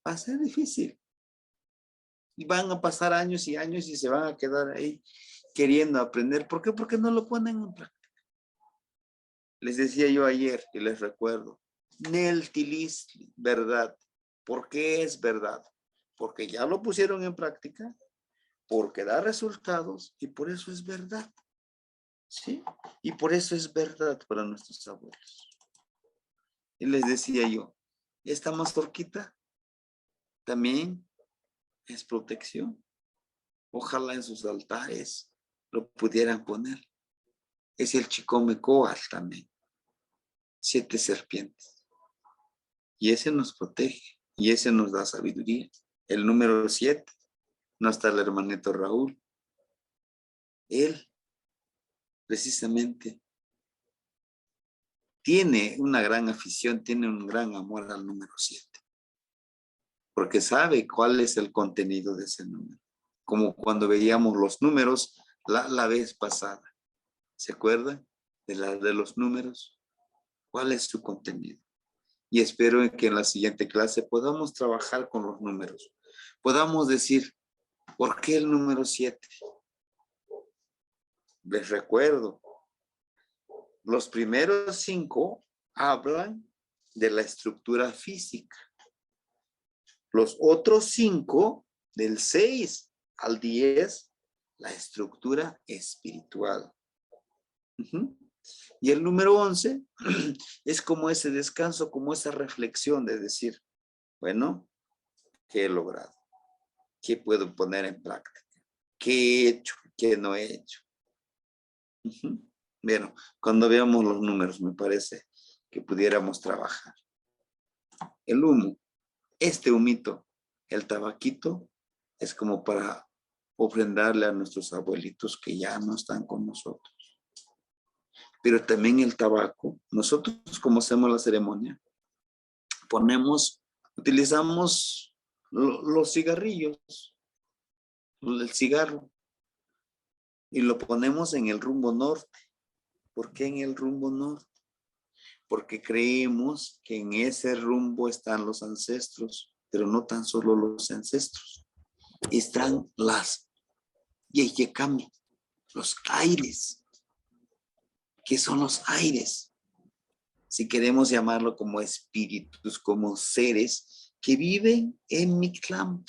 va a ser difícil. Y van a pasar años y años y se van a quedar ahí queriendo aprender. ¿Por qué? Porque no lo ponen en práctica. Les decía yo ayer y les recuerdo, Nel Tilis, verdad. ¿Por qué es verdad? Porque ya lo pusieron en práctica, porque da resultados y por eso es verdad. ¿Sí? Y por eso es verdad para nuestros abuelos. Y les decía yo, esta mazorquita también es protección. Ojalá en sus altares lo pudieran poner. Es el Chicomecoal también. 7 serpientes. Y ese nos protege. Y ese nos da sabiduría. El número 7. No está el hermanito Raúl. Él, precisamente, tiene una gran afición, tiene un gran amor al número 7. Porque sabe cuál es el contenido de ese número. Como cuando veíamos los números la vez pasada. ¿Se acuerdan de los números? ¿Cuál es su contenido? Y espero que en la siguiente clase podamos trabajar con los números. Podamos decir, ¿por qué el número 7? Les recuerdo, los primeros 5 hablan de la estructura física. Los otros 5, del 6 al 10, la estructura espiritual. Y el número 11 es como ese descanso, como esa reflexión de decir, bueno, ¿qué he logrado? ¿Qué puedo poner en práctica? ¿Qué he hecho? ¿Qué no he hecho? Bueno, cuando veamos los números, me parece que pudiéramos trabajar. El humo, este humito, el tabaquito, es como para ofrendarle a nuestros abuelitos que ya no están con nosotros. Pero también el tabaco, nosotros como hacemos la ceremonia, utilizamos los cigarrillos, el cigarro, y lo ponemos en el rumbo norte. ¿Por qué en el rumbo norte? Porque creemos que en ese rumbo están los ancestros, pero no tan solo los ancestros. Están las Yeyekami, los aires. ¿Qué son los aires? Si queremos llamarlo como espíritus, como seres que viven en Mictlán,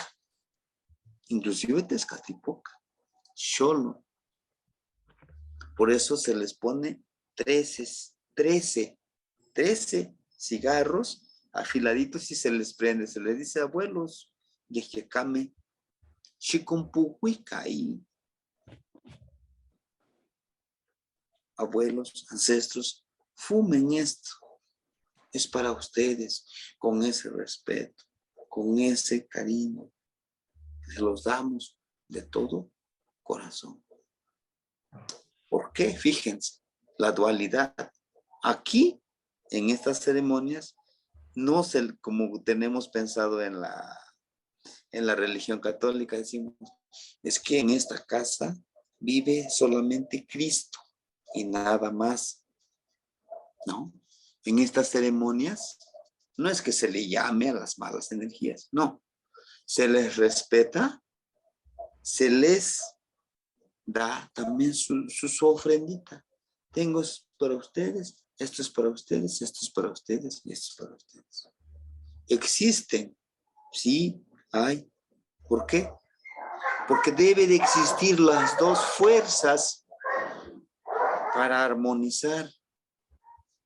inclusive Tezcatlipoca, Xolo. Por eso se les pone 13 cigarros afiladitos y se les prende. Se les dice, abuelos, Yejecame, Chikumpuhuicay. Abuelos, ancestros, fumen esto. Es para ustedes, con ese respeto, con ese cariño. Se los damos de todo corazón. ¿Por qué? Fíjense, la dualidad. Aquí, en estas ceremonias, no se, como tenemos pensado en la religión católica, decimos, es que en esta casa vive solamente Cristo y nada más. ¿No? En estas ceremonias, no es que se le llame a las malas energías, no. Se les respeta, se les da también su ofrendita. Tengo para ustedes, esto es para ustedes, esto es para ustedes y esto es para ustedes. Existen, sí, hay. ¿Por qué? Porque debe de existir las dos fuerzas para armonizar.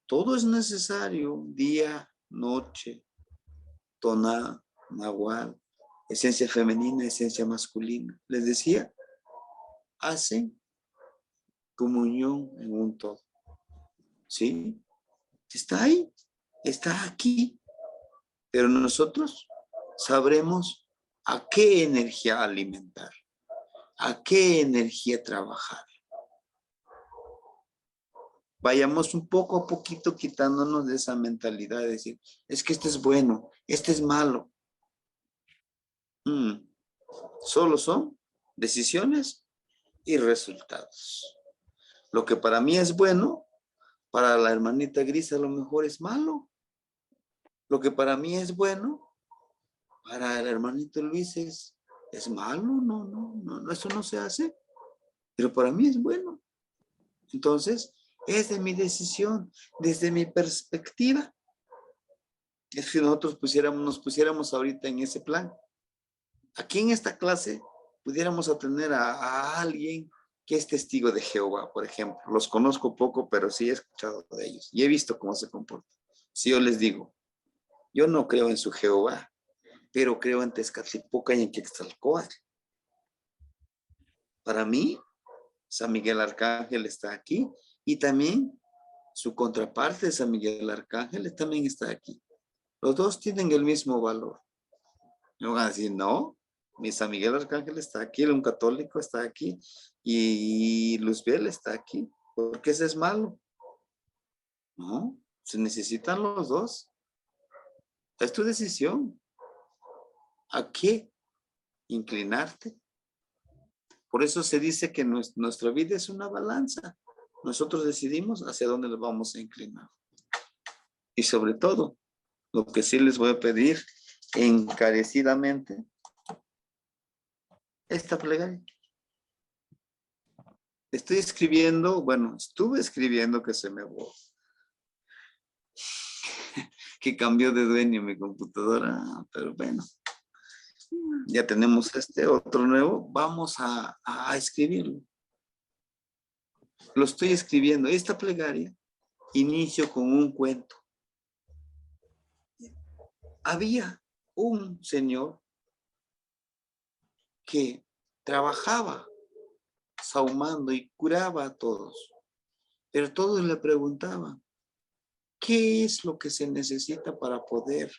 Todo es necesario, día, noche, toná, nahual, esencia femenina, esencia masculina. Les decía, hacen comunión en un todo. ¿Sí? Está ahí, está aquí. Pero nosotros sabremos a qué energía alimentar, a qué energía trabajar. vayamos un poco a poquito quitándonos de esa mentalidad de decir, es que este es bueno, este es malo. Solo son decisiones y resultados. Lo que para mí es bueno, para la hermanita Gris a lo mejor es malo. Lo que para mí es bueno, para el hermanito Luis es malo. No, eso no se hace. Pero para mí es bueno. Entonces, es de mi decisión, desde mi perspectiva. Es que nosotros nos pusiéramos ahorita en ese plan. Aquí en esta clase pudiéramos atender a alguien que es testigo de Jehová, por ejemplo. Los conozco poco, pero sí he escuchado de ellos y he visto cómo se comportan. Si yo les digo, yo no creo en su Jehová, pero creo en Tezcatlipoca y en Quetzalcóatl. Para mí, San Miguel Arcángel está aquí y también su contraparte, San Miguel Arcángel, también está aquí. Los dos tienen el mismo valor. Me van a decir, no, mi San Miguel Arcángel está aquí, un católico está aquí y Luzbiel está aquí. ¿Por qué ese es malo? No, se necesitan los dos. Es tu decisión. ¿A qué inclinarte? Por eso se dice que nuestra vida es una balanza. Nosotros decidimos hacia dónde le vamos a inclinar. Y sobre todo, lo que sí les voy a pedir encarecidamente, esta plegaria. Estoy escribiendo, bueno, estuve escribiendo que se me borró. Que cambió de dueño mi computadora, pero bueno. Ya tenemos este otro nuevo, vamos a escribirlo. Lo estoy escribiendo. Esta plegaria inicio con un cuento. Había un señor que trabajaba sahumando y curaba a todos, pero todos le preguntaban, ¿qué es lo que se necesita para poder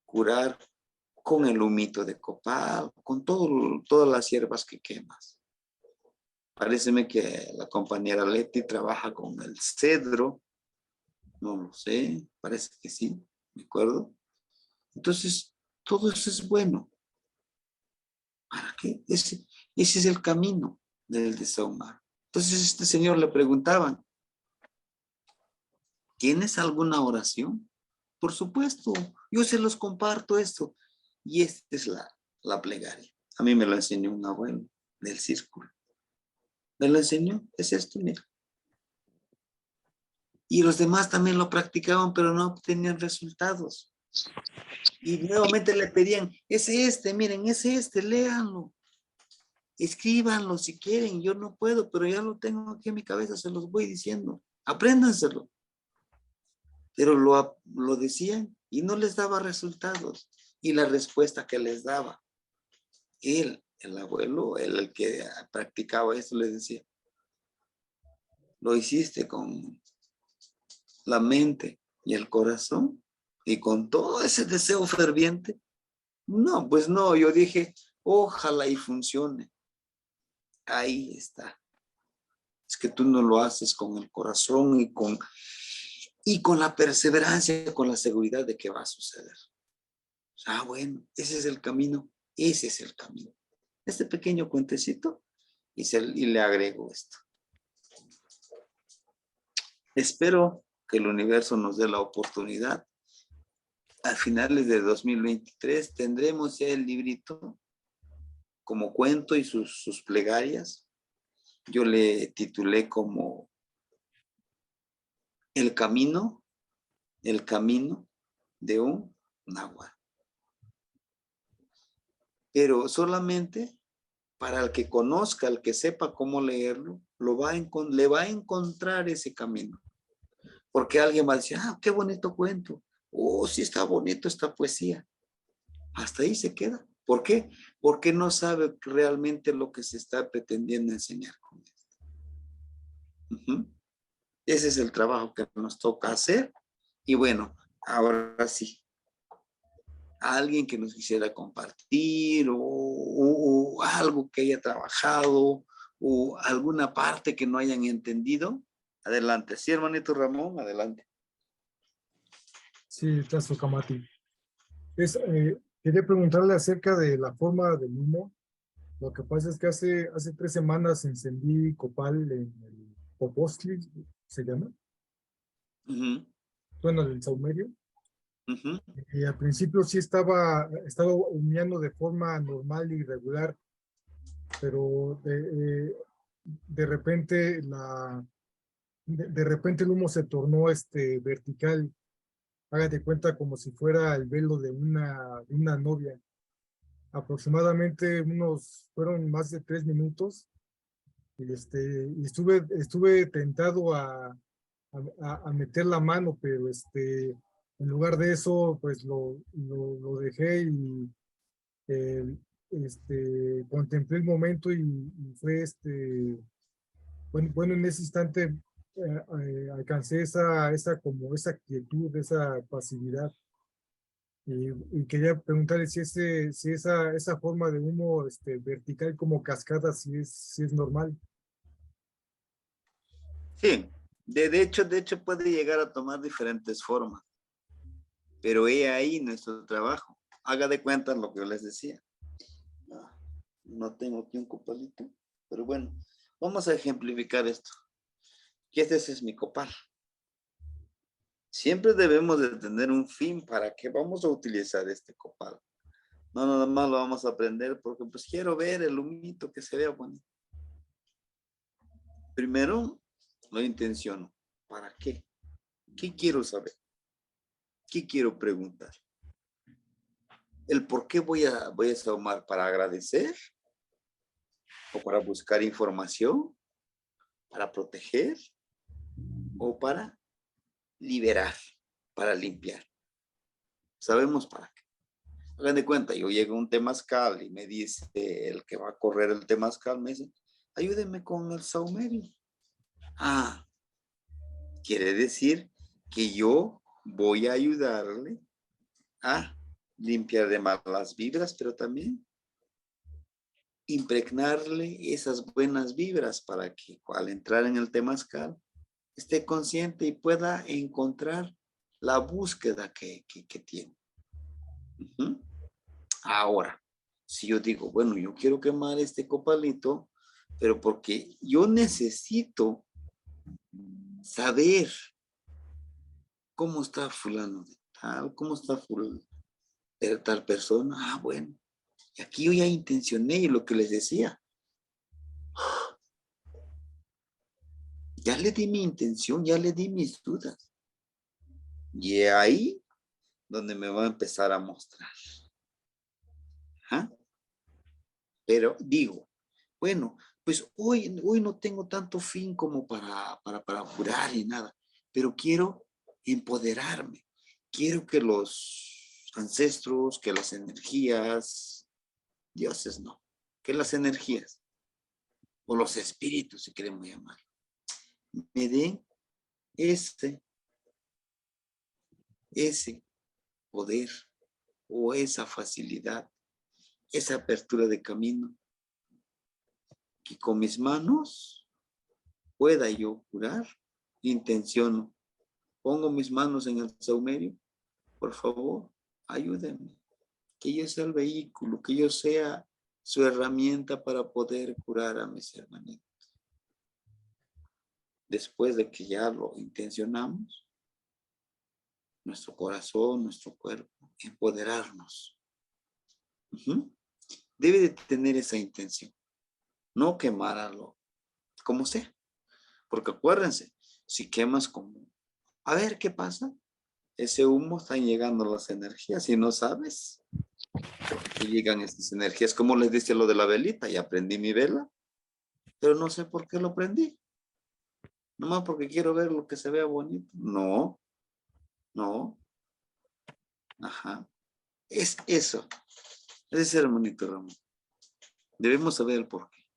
curar con el humito de copal, con todas las hierbas que quemas? Paréceme que la compañera Leti trabaja con el cedro, no lo sé, parece que sí, ¿me acuerdo? Entonces, todo eso es bueno. ¿Para qué? Ese es el camino del desahumar. Entonces, este señor le preguntaban, ¿tienes alguna oración? Por supuesto, yo se los comparto esto. Y esta es la plegaria. A mí me lo enseñó un abuelo del círculo. Me lo enseñó, es esto, mira. Y los demás también lo practicaban, pero no obtenían resultados. Y nuevamente le pedían, miren, léanlo. Escríbanlo si quieren, yo no puedo, pero ya lo tengo aquí en mi cabeza, se los voy diciendo. Apréndanselo. Pero lo decían y no les daba resultados. Y la respuesta que les daba, el abuelo, el que practicaba esto, les decía, lo hiciste con la mente y el corazón y con todo ese deseo ferviente. No, pues no, yo dije, ojalá y funcione. Ahí está. Es que tú no lo haces con el corazón y con la perseverancia, con la seguridad de que va a suceder. Bueno, ese es el camino. Ese es el camino. Este pequeño cuentecito y le agrego esto. Espero que el universo nos dé la oportunidad. A finales de 2023 tendremos ya el librito como cuento y sus plegarias. Yo le titulé como el camino de un náhuatl. Pero solamente para el que conozca, el que sepa cómo leerlo, le va a encontrar ese camino. Porque alguien va a decir, qué bonito cuento. Oh, sí está bonito esta poesía. Hasta ahí se queda. ¿Por qué? Porque no sabe realmente lo que se está pretendiendo enseñar con esto. Ese es el trabajo que nos toca hacer. Y bueno, ahora sí. A alguien que nos quisiera compartir o algo que haya trabajado o alguna parte que no hayan entendido, Adelante. Sí, hermanito Ramón, adelante. Sí, Tlazocamati. Quería preguntarle acerca de la forma del humo. Lo que pasa es que hace 3 semanas encendí copal en el Popostli, se llama, Ujú, bueno, del Saumerio. ujú. Y al principio sí estaba humeando de forma normal y regular, pero de repente de repente el humo se tornó vertical. Hágate cuenta como si fuera el velo de una novia. Aproximadamente fueron más de 3 minutos y estuve tentado a meter la mano, pero en lugar de eso, pues lo dejé y eh, contemplé el momento y fue bueno, en ese instante alcancé esa quietud, esa pasividad. Y quería preguntarle si esa forma de humo vertical como cascada, si es normal. Sí, de hecho puede llegar a tomar diferentes formas, pero he ahí nuestro trabajo. Haga de cuenta lo que yo les decía. Ah, no tengo aquí un copalito, pero bueno, vamos a ejemplificar esto. Que este es mi copal. Siempre debemos de tener un fin para que vamos a utilizar este copal. No, nada más lo vamos a aprender porque pues quiero ver el humito que se vea bonito. Primero, lo intenciono. ¿Para qué? ¿Qué quiero saber? ¿Qué quiero preguntar? ¿El por qué voy a sumar? ¿Para agradecer? ¿O para buscar información? ¿Para proteger? ¿O para liberar? ¿Para limpiar? Sabemos para qué. Hagan de cuenta, yo llego a un temazcal y me dice el que va a correr el temazcal, me dice, ayúdeme con el saumerio. Ah, quiere decir que yo voy a ayudarle a limpiar de malas vibras, pero también impregnarle esas buenas vibras para que al entrar en el temazcal esté consciente y pueda encontrar la búsqueda que tiene. Uh-huh. Ahora, si yo digo, bueno, yo quiero quemar este copalito, pero porque yo necesito saber cómo está fulano de tal, cómo está fulano de tal persona. Ah, bueno, y aquí yo ya intencioné lo que les decía. Ya le di mi intención, ya le di mis dudas. Y ahí donde me va a empezar a mostrar. ¿Ah? Pero digo, bueno, pues hoy no tengo tanto fin como para jurar y nada, pero quiero empoderarme. Quiero que los ancestros, que las energías, dioses no, que las energías o los espíritus, si queremos llamar, me den ese poder o esa facilidad, esa apertura de camino, que con mis manos pueda yo curar, intenciono, pongo mis manos en el saumerio, por favor, ayúdenme, que yo sea el vehículo, que yo sea su herramienta para poder curar a mis hermanitos. Después de que ya lo intencionamos, nuestro corazón, nuestro cuerpo, empoderarnos. Debe de tener esa intención, no quemarlo como sea, porque acuérdense, si quemas como, a ver qué pasa, ese humo están llegando las energías y no sabes que llegan estas energías, como les dice lo de la velita, ya prendí mi vela, pero no sé por qué lo prendí, nomás porque quiero ver lo que se vea bonito, no, ajá, es eso, ese hermanito Ramón, debemos saber el por qué,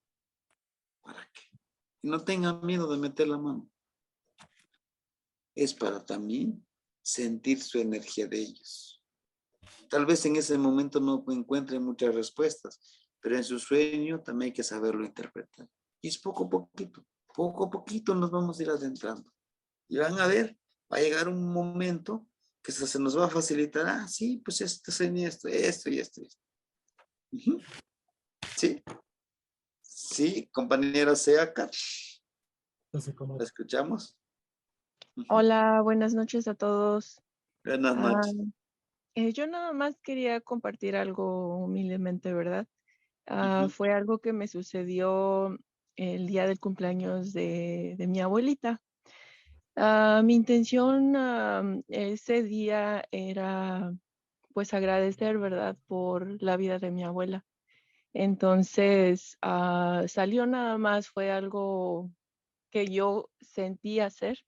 para qué, y no tengan miedo de meter la mano, es para también sentir su energía de ellos. Tal vez en ese momento no encuentren muchas respuestas, pero en su sueño también hay que saberlo interpretar. Y es poco a poquito. Poco a poquito nos vamos a ir adentrando. Y van a ver, va a llegar un momento que se nos va a facilitar. Ah, sí, pues esto y esto. Ujú. Sí, sí, compañera Seaca, Entonces, como ¿la escuchamos? Ujú. Hola, buenas noches a todos. Buenas Ah, noches. yo nada más quería compartir algo humildemente, ¿verdad? Ujú. Fue algo que me sucedió el día del cumpleaños de mi abuelita. Mi intención ese día era pues agradecer, ¿verdad? Por la vida de mi abuela. Entonces, salió nada más, fue algo que yo sentí hacer.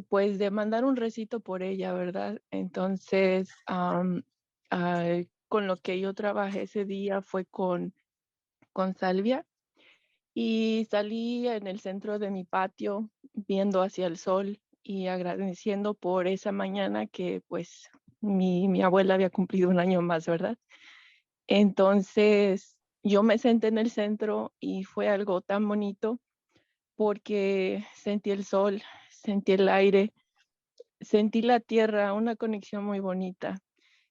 Pues de mandar un recito por ella, ¿verdad? Entonces, con lo que yo trabajé ese día fue con salvia y salí en el centro de mi patio viendo hacia el sol y agradeciendo por esa mañana que pues mi abuela había cumplido un año más, ¿verdad? Entonces, yo me senté en el centro y fue algo tan bonito porque sentí el sol, sentí el aire, sentí la tierra, una conexión muy bonita.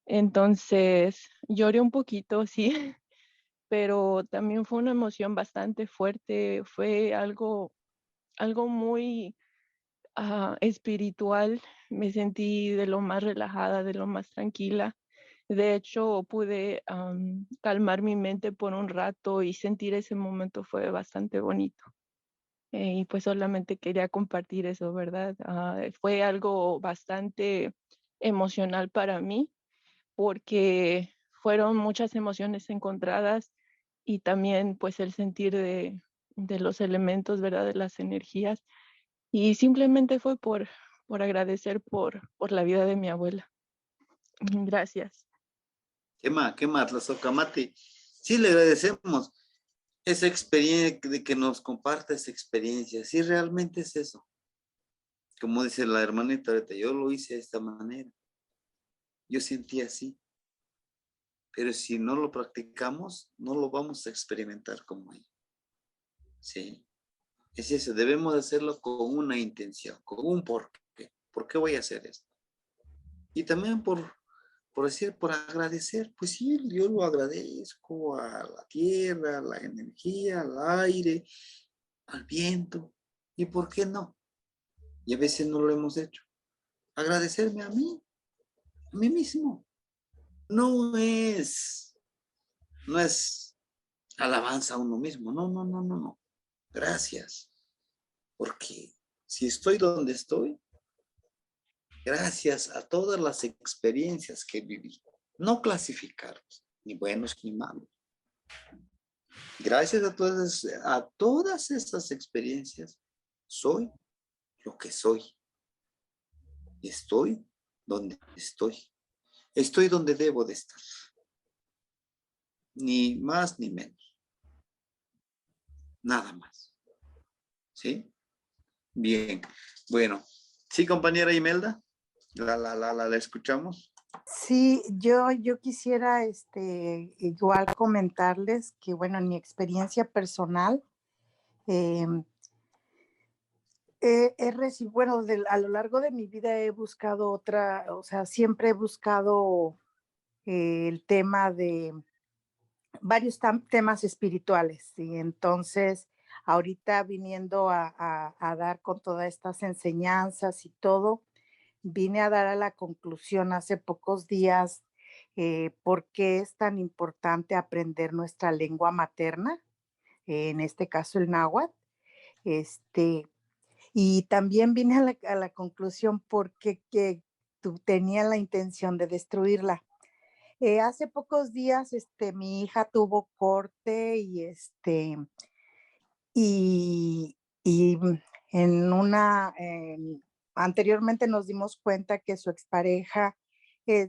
Entonces, lloré un poquito, sí, pero también fue una emoción bastante fuerte, fue algo muy espiritual. Me sentí de lo más relajada, de lo más tranquila. De hecho, pude calmar mi mente por un rato y sentir ese momento fue bastante bonito. Y pues solamente quería compartir eso, ¿verdad? Fue algo bastante emocional para mí porque fueron muchas emociones encontradas y también pues el sentir de los elementos, ¿verdad? De las energías. Y simplemente fue por agradecer por la vida de mi abuela. Gracias. Qué más, la Socamati? Sí, le agradecemos esa experiencia, de que nos comparta esa experiencia. Sí, realmente es eso. Como dice la hermanita ahorita, yo lo hice de esta manera. Yo sentí así. Pero si no lo practicamos, no lo vamos a experimentar como ella. Sí. Es eso, debemos hacerlo con una intención, con un porqué. ¿Por qué voy a hacer esto? Y también por decir, por agradecer. Pues sí, yo lo agradezco a la tierra, a la energía, al aire, al viento. ¿Y por qué no? Y a veces no lo hemos hecho. Agradecerme a mí mismo. No es, no es alabanza a uno mismo. No, no, no, no, no. Gracias. Porque si estoy donde estoy, gracias a todas las experiencias que viví. No clasificarlos, ni buenos ni malos. Gracias a todas esas experiencias, soy lo que soy. Estoy donde estoy. Estoy donde debo de estar. Ni más ni menos. Nada más. ¿Sí? Bien. Bueno. Sí, compañera Imelda. La escuchamos. Sí, yo quisiera igual comentarles que, bueno, en mi experiencia personal, he recibido, bueno, a lo largo de mi vida he buscado otra, o sea, siempre he buscado el tema de varios temas espirituales, y entonces ahorita viniendo a dar con todas estas enseñanzas y todo, vine a dar a la conclusión hace pocos días por qué es tan importante aprender nuestra lengua materna, en este caso el náhuatl, este, y también vine a la conclusión porque que tenía la intención de destruirla. Hace pocos días, mi hija tuvo corte y en anteriormente nos dimos cuenta que su expareja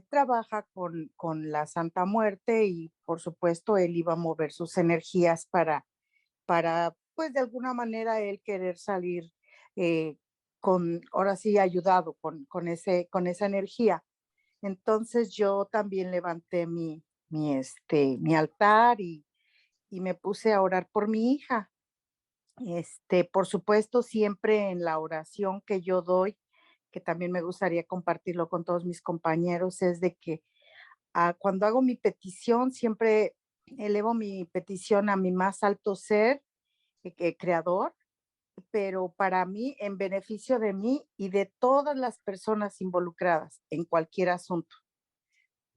trabaja con la Santa Muerte y por supuesto él iba a mover sus energías para pues de alguna manera él querer salir ahora sí ayudado con esa energía. Entonces yo también levanté mi altar y me puse a orar por mi hija. Por supuesto, siempre en la oración que yo doy, que también me gustaría compartirlo con todos mis compañeros, es de que cuando hago mi petición, siempre elevo mi petición a mi más alto ser, creador, pero para mí, en beneficio de mí y de todas las personas involucradas en cualquier asunto,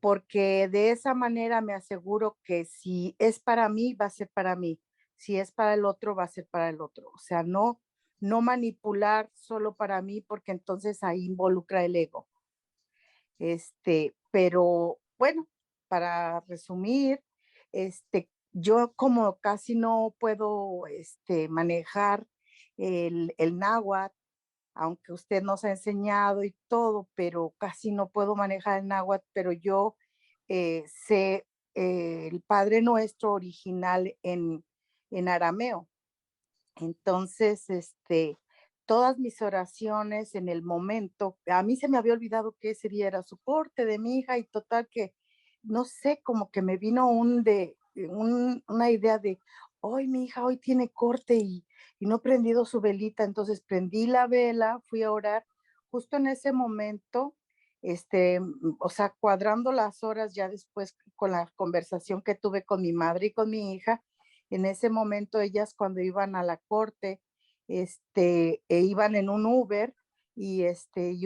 porque de esa manera me aseguro que si es para mí, va a ser para mí, si es para el otro, va a ser para el otro. O sea, no manipular solo para mí, porque entonces ahí involucra el ego. Pero bueno, para resumir, yo como casi no puedo manejar el náhuatl, aunque usted nos ha enseñado y todo, pero casi no puedo manejar el náhuatl, pero yo sé el Padre Nuestro original en arameo. Entonces, todas mis oraciones en el momento, a mí se me había olvidado que ese día era su corte de mi hija y total que, no sé, como que me vino una idea de, hoy mi hija hoy tiene corte y no he prendido su velita, entonces prendí la vela, fui a orar, justo en ese momento, o sea, cuadrando las horas ya después con la conversación que tuve con mi madre y con mi hija, en ese momento ellas cuando iban a la corte, iban en un Uber y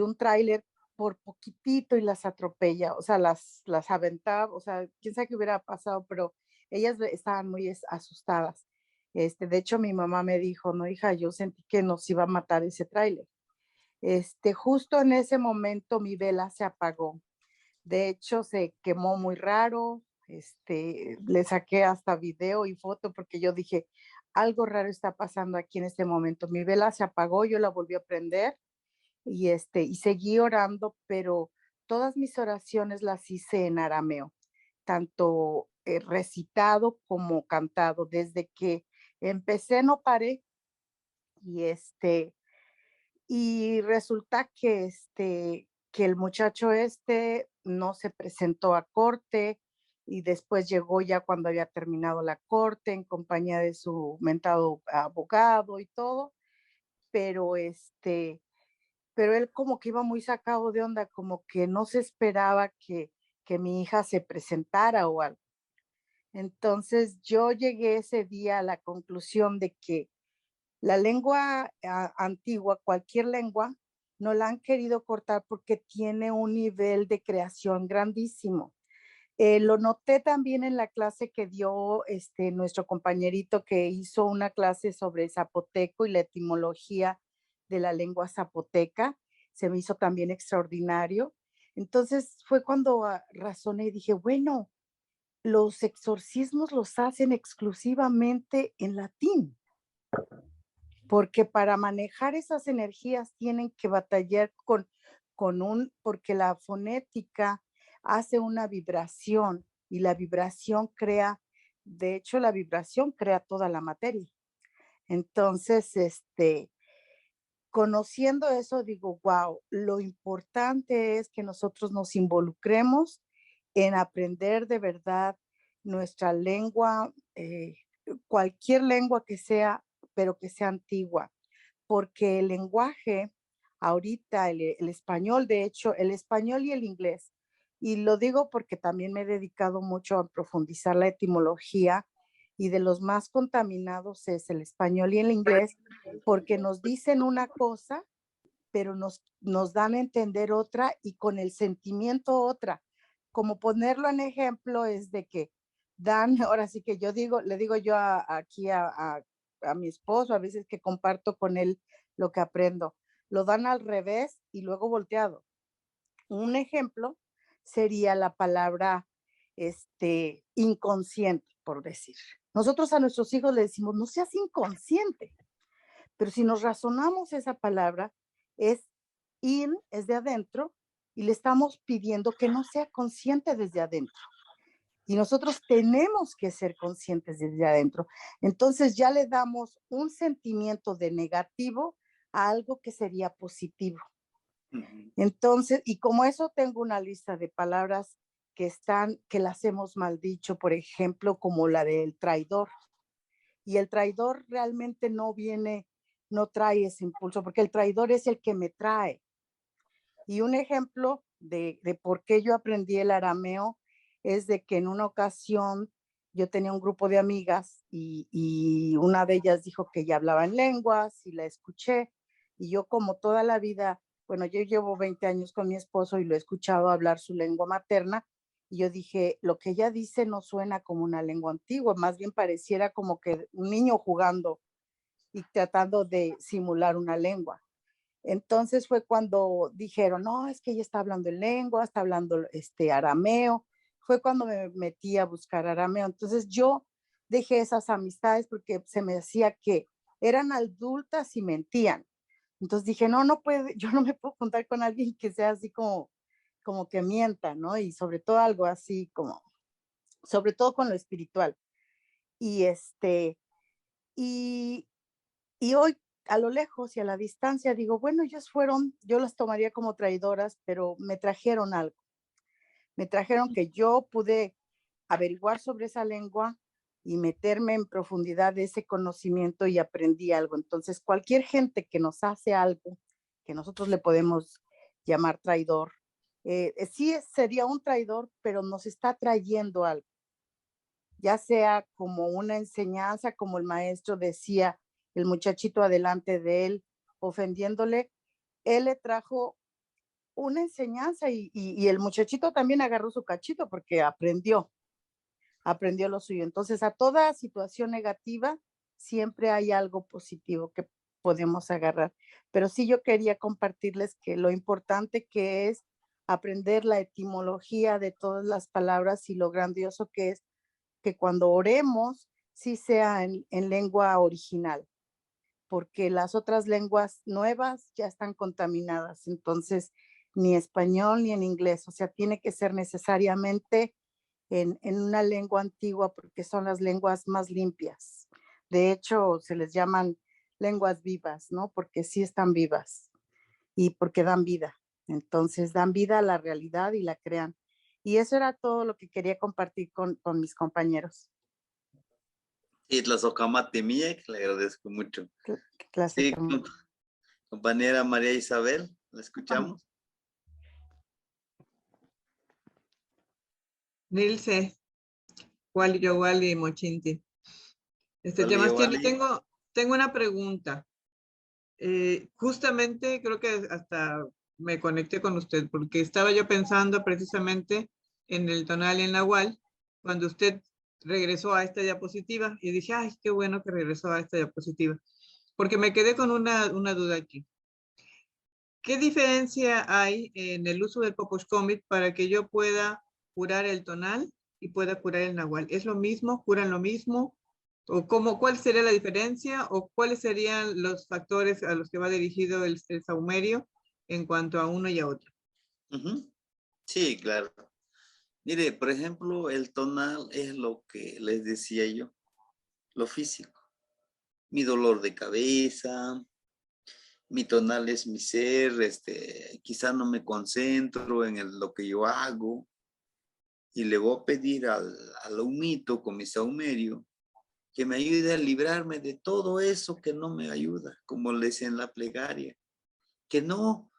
un tráiler por poquitito y las atropella, o sea, las aventaba, o sea, quién sabe qué hubiera pasado, pero ellas estaban muy asustadas. De hecho, mi mamá me dijo, no, hija, yo sentí que nos iba a matar ese tráiler. Justo en ese momento mi vela se apagó. De hecho, se quemó muy raro. Le saqué hasta video y foto porque yo dije, algo raro está pasando aquí en este momento. Mi vela se apagó, yo la volví a prender y seguí orando, pero todas mis oraciones las hice en arameo, tanto recitado como cantado. Desde que empecé no paré y y resulta que el muchacho no se presentó a corte y después llegó ya cuando había terminado la corte en compañía de su mentado abogado y todo, pero pero él como que iba muy sacado de onda, como que no se esperaba que mi hija se presentara o algo. Entonces yo llegué ese día a la conclusión de que la lengua antigua, cualquier lengua, no la han querido cortar porque tiene un nivel de creación grandísimo. Lo noté también en la clase que dio nuestro compañerito que hizo una clase sobre zapoteco y la etimología de la lengua zapoteca. Se me hizo también extraordinario. Entonces fue cuando razoné y dije, bueno, los exorcismos los hacen exclusivamente en latín, porque para manejar esas energías tienen que batallar porque la fonética hace una vibración y la vibración crea, de hecho la vibración crea toda la materia. Entonces, conociendo eso, digo, wow, lo importante es que nosotros nos involucremos en aprender de verdad nuestra lengua, cualquier lengua que sea, pero que sea antigua, porque el lenguaje, ahorita el español, de hecho, el español y el inglés, y lo digo porque también me he dedicado mucho a profundizar la etimología, y de los más contaminados es el español y el inglés, porque nos dicen una cosa, pero nos dan a entender otra y con el sentimiento otra. Como ponerlo en ejemplo es de que dan, ahora sí que le digo yo aquí a mi esposo, a veces que comparto con él lo que aprendo, lo dan al revés y luego volteado. Un ejemplo sería la palabra inconsciente, por decir. Nosotros a nuestros hijos le decimos, no seas inconsciente, pero si nos razonamos esa palabra, es de adentro, y le estamos pidiendo que no sea consciente desde adentro. Y nosotros tenemos que ser conscientes desde adentro. Entonces ya le damos un sentimiento de negativo a algo que sería positivo. Entonces, y como eso tengo una lista de palabras que las hemos mal dicho, por ejemplo, como la del traidor. Y el traidor realmente no viene, no trae ese impulso, porque el traidor es el que me trae. Y un ejemplo de por qué yo aprendí el arameo es de que en una ocasión yo tenía un grupo de amigas y una de ellas dijo que ya hablaba en lenguas y la escuché. Y yo como toda la vida, bueno, yo llevo 20 años con mi esposo y lo he escuchado hablar su lengua materna. Y yo dije, lo que ella dice no suena como una lengua antigua, más bien pareciera como que un niño jugando y tratando de simular una lengua. Entonces fue cuando dijeron, no, es que ella está hablando en lengua, está hablando arameo. Fue cuando me metí a buscar arameo. Entonces yo dejé esas amistades porque se me decía que eran adultas y mentían. Entonces dije, no, no puede, yo no me puedo juntar con alguien que sea así como que mienta, ¿no? Y sobre todo algo así como, sobre todo con lo espiritual. Y y, y hoy a lo lejos y a la distancia digo, bueno, ellos fueron, yo las tomaría como traidoras, pero me trajeron algo. Me trajeron que yo pude averiguar sobre esa lengua y meterme en profundidad de ese conocimiento y aprendí algo. Entonces, cualquier gente que nos hace algo, que nosotros le podemos llamar traidor, sí sería un traidor, pero nos está trayendo algo, ya sea como una enseñanza, como el maestro decía, el muchachito adelante de él, ofendiéndole, él le trajo una enseñanza y el muchachito también agarró su cachito porque aprendió lo suyo. Entonces, a toda situación negativa siempre hay algo positivo que podemos agarrar. Pero sí yo quería compartirles que lo importante que es aprender la etimología de todas las palabras y lo grandioso que es que cuando oremos sí sea en lengua original, porque las otras lenguas nuevas ya están contaminadas. Entonces, ni español ni en inglés, o sea, tiene que ser necesariamente en una lengua antigua porque son las lenguas más limpias. De hecho, se les llaman lenguas vivas, ¿no? Porque sí están vivas y porque dan vida. Entonces, dan vida a la realidad y la crean. Y eso era todo lo que quería compartir con mis compañeros. Y la socamate mía, que le agradezco mucho. Clase, Sí, compañera María Isabel, ¿la escuchamos? Nilce, Wally Yowali Mochinti. Wally Yowali. Tengo una pregunta. Justamente creo que hasta me conecté con usted porque estaba yo pensando precisamente en el tonal y en la Nahual cuando usted regresó a esta diapositiva y dije, ay, qué bueno que regresó a esta diapositiva, porque me quedé con una duda aquí. ¿Qué diferencia hay en el uso del Poposhkomit para que yo pueda curar el tonal y pueda curar el nahual? ¿Es lo mismo? ¿Curan lo mismo? ¿O cuál sería la diferencia? ¿O cuáles serían los factores a los que va dirigido el saumerio en cuanto a uno y a otro? Sí, claro. Mire, por ejemplo, el tonal es lo que les decía yo, lo físico. Mi dolor de cabeza, mi tonal es mi ser, quizá no me concentro en lo que yo hago y le voy a pedir al humito con mi saumerio que me ayude a librarme de todo eso que no me ayuda, como le decía en la plegaria, que no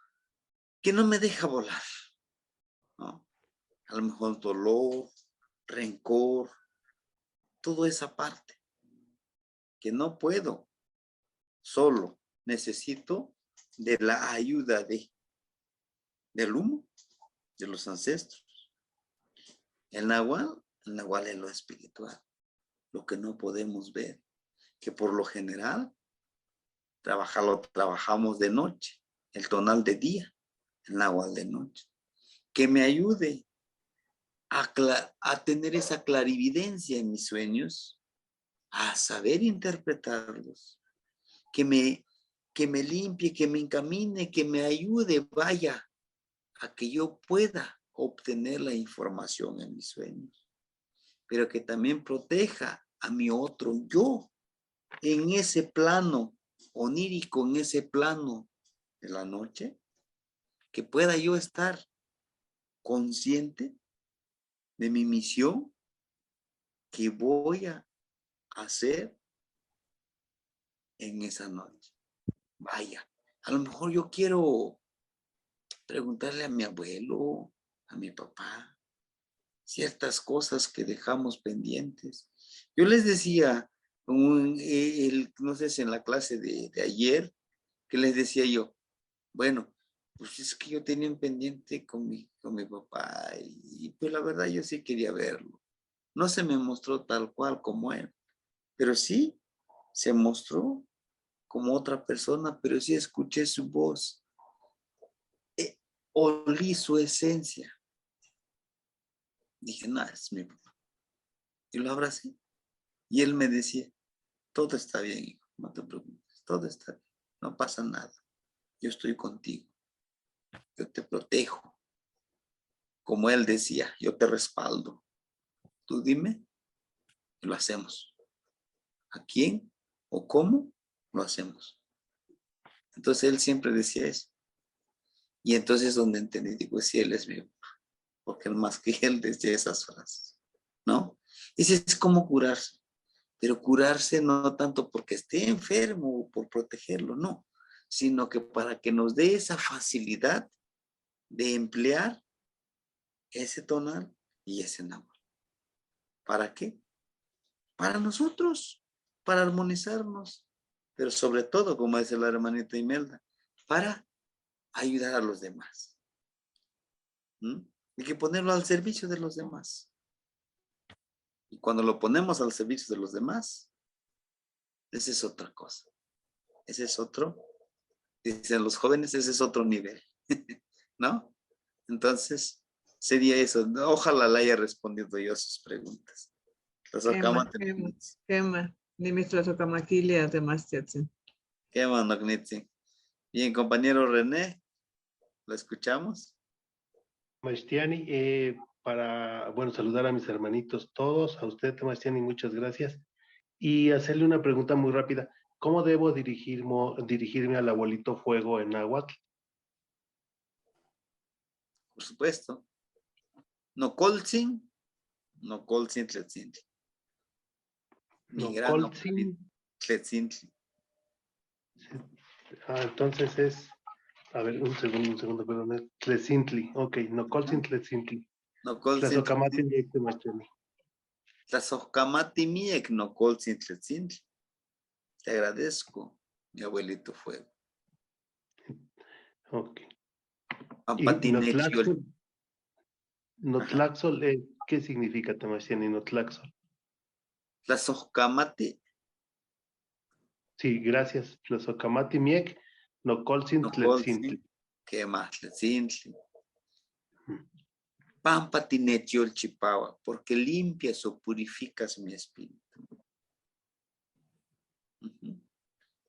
me deja volar, ¿no? A lo mejor dolor, rencor, toda esa parte, que no puedo solo, necesito de la ayuda del humo, de los ancestros. El nahual es lo espiritual, lo que no podemos ver, que por lo general lo trabajamos de noche, el tonal de día, el nahual de noche. Que me ayude a tener esa clarividencia en mis sueños, a saber interpretarlos, que me limpie, que me encamine, que me ayude, vaya, a que yo pueda obtener la información en mis sueños, pero que también proteja a mi otro yo en ese plano onírico, en ese plano de la noche, que pueda yo estar consciente de mi misión que voy a hacer en esa noche. Vaya, a lo mejor yo quiero preguntarle a mi abuelo, a mi papá, ciertas cosas que dejamos pendientes. Yo les decía, no sé si en la clase de ayer, que les decía yo, bueno, pues es que yo tenía un pendiente con mi papá y pues la verdad yo sí quería verlo. No se me mostró tal cual como él, pero sí se mostró como otra persona, pero sí escuché su voz, olí su esencia. Dije, no, es mi papá. Y lo abracé. Y él me decía, todo está bien, hijo, no te preocupes, todo está bien, no pasa nada. Yo estoy contigo, yo te protejo. Como él decía, yo te respaldo. Tú dime y lo hacemos. ¿A quién o cómo lo hacemos? Entonces él siempre decía eso. Y entonces donde entendí, digo, sí, él es mi papá, porque más que él decía esas frases, ¿no? Ese es como curarse, pero curarse no tanto porque esté enfermo o por protegerlo, no, sino que para que nos dé esa facilidad de emplear ese tonal y ese náhuatl. ¿Para qué? Para nosotros, para armonizarnos, pero sobre todo, como dice la hermanita Imelda, para ayudar a los demás. Hay que ponerlo al servicio de los demás. Y cuando lo ponemos al servicio de los demás, esa es otra cosa. Ese es otro, dicen los jóvenes, ese es otro nivel. ¿No? Entonces, sería eso. Ojalá le haya respondido yo a sus preguntas. Quema. Nimistra Socamaquilia de Mastiatzen. Quema, Nognitzi. Bien, compañero René, ¿lo escuchamos? Maestiani, bueno, saludar a mis hermanitos todos, a usted, Maestiani, muchas gracias. Y hacerle una pregunta muy rápida. ¿Cómo debo dirigirme al abuelito fuego en náhuatl? Por supuesto. No colzin, tletzintli. Mi gran abuelito, tletzintli. Entonces es, a ver, un segundo, perdón, Tletzintli, ok, no colzin Tletzintli. No colzin Tlazocamati Miek Maestiani. Tlazocamati miek, no colzin tletzintli. Te agradezco, mi abuelito fuego. Ok. Pampati nechiol. Notlaxol, ¿qué significa, Tamastiani, Notlaxol? Tlazocamati. Sí, gracias. Tlazocamati Miek, no colzin No Tletzintli. colzin. ¿Qué más? Tletzintli. Pampati nechiol chipawa, porque limpias o purificas mi espíritu.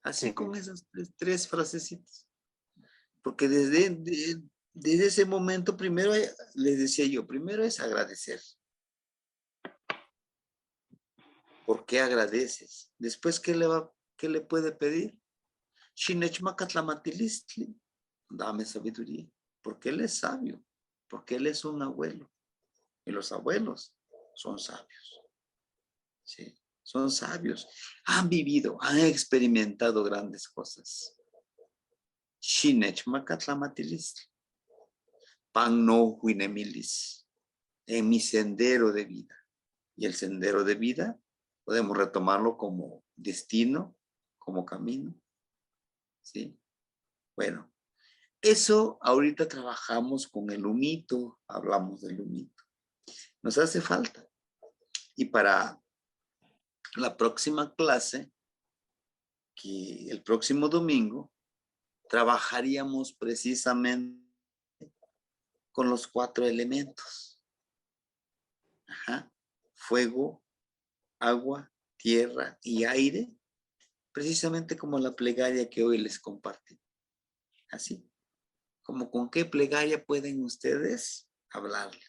Así con esas tres frasecitas. Porque desde ese momento, primero les decía yo, primero es agradecer. ¿Por qué agradeces? Después, ¿qué le puede pedir? Shinechmacatlamatilisti, dame sabiduría. Porque él es sabio. Porque él es un abuelo. Y los abuelos son sabios. Sí, son sabios. Han vivido, han experimentado grandes cosas. Shinechmacatlamatilisti. Pan no huinemilis. En mi sendero de vida. Y el sendero de vida podemos retomarlo como destino, como camino. ¿Sí? Bueno, eso ahorita trabajamos con el humito, hablamos del humito. Nos hace falta. Y para la próxima clase, que el próximo domingo, trabajaríamos precisamente con los 4 elementos. Fuego, agua, tierra y aire, precisamente como la plegaria que hoy les compartí. Así, como con qué plegaria pueden ustedes hablarle.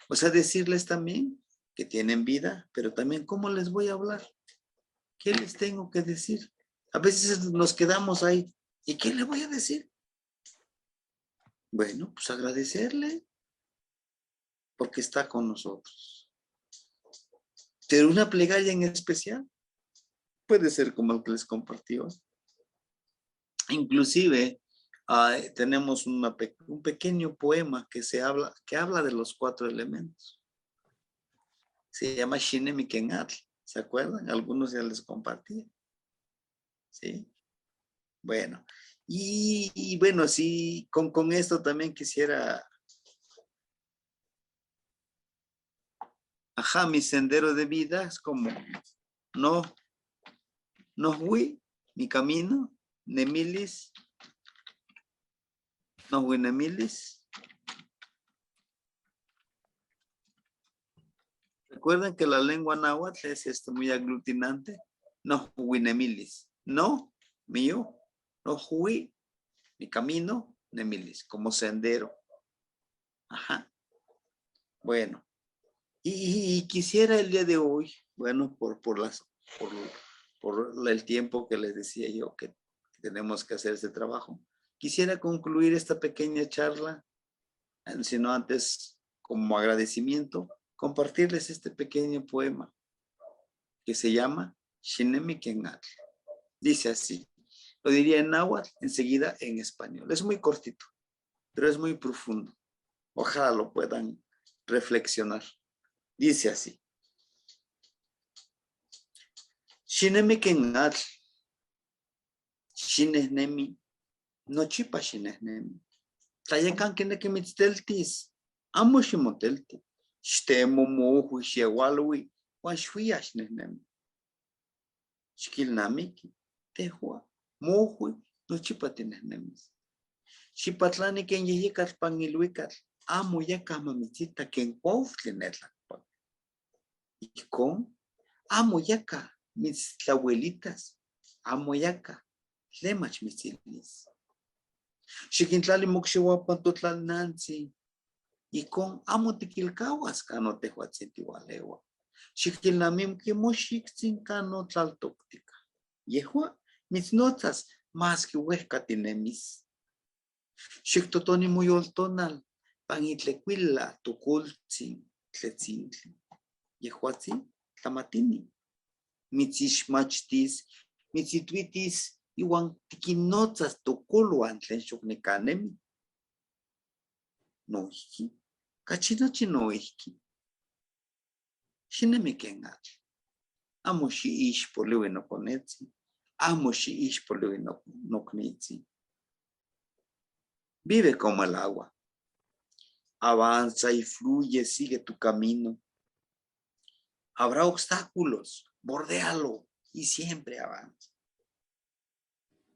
O sea, decirles también que tienen vida, pero también cómo les voy a hablar. ¿Qué les tengo que decir? A veces nos quedamos ahí. ¿Y qué le voy a decir? Bueno, pues agradecerle porque está con nosotros. Pero una plegaria en especial, puede ser como el que les compartí hoy. Inclusive tenemos un pequeño poema que habla de los 4 elementos. Se llama Shinemi Kenatl. ¿Se acuerdan? Algunos ya les compartí. ¿Sí? Bueno. Y bueno, sí, con esto también quisiera... Ajá, mi sendero de vida es como... No fui, mi camino, Nemilis. No fui Nemilis. Recuerden que la lengua náhuatl es muy aglutinante. No fui Nemilis. No, mío. No fui, mi camino, Nemilis, como sendero. Ajá. Bueno. Y quisiera el día de hoy, bueno, por el tiempo que les decía yo que tenemos que hacer este trabajo, quisiera concluir esta pequeña charla, sino antes, como agradecimiento, compartirles este pequeño poema que se llama Shinemi Kenatl. Dice así, lo diría en náhuatl, enseguida en español. Es muy cortito, pero es muy profundo. Ojalá lo puedan reflexionar. Dice así. Shinemi Kenatl. Shinehnemi. No chipa shinehnemi. Tayakan que mitzteltis. Amo shimotelti. Shtemo mohu shiawalwi. Wan shwia shinehnemi. Shkilnamiki. Tehua. Mohu no chipa tinehnemis. Shipatlani ken yeyekat pangilwikat. Amo yakama mitzita ken kwauflinetla. Y con amo yaca mis abuelitas, amo yaca, lemach mis ilis. Chiquintlali moxihuapan totlal nancy, y con amo tiquilcahuas cano tehuatzintigualewa. Chiquilnamim que moxixin cano tlaltoctica. Yehua mis notas más que huesca tinemis. Xictotoni muy oltonal, panitlequila, tucultzin, tletzintli. Yehuatzi, tamatini. Mitzishmachtis, mitzituitis, iwan tikinotzas tokoluan tlen xoknekanemi. Noihki, kachinochi noihki. Xinemi kenatl. Amo xiixpoliui nokonetzi. Amo xiixpoliui noknitzi. Vive como el agua. Avanza y fluye, sigue tu camino. Habrá obstáculos, bordéalo y siempre avanza.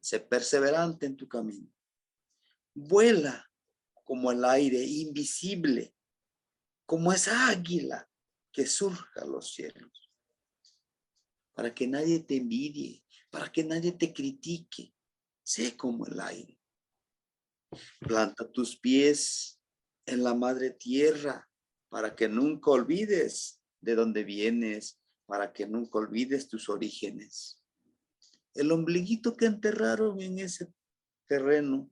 Sé perseverante en tu camino. Vuela como el aire invisible, como esa águila que surja a los cielos. Para que nadie te envidie, para que nadie te critique. Sé como el aire. Planta tus pies en la madre tierra para que nunca olvides de dónde vienes, para que nunca olvides tus orígenes. El ombliguito que enterraron en ese terreno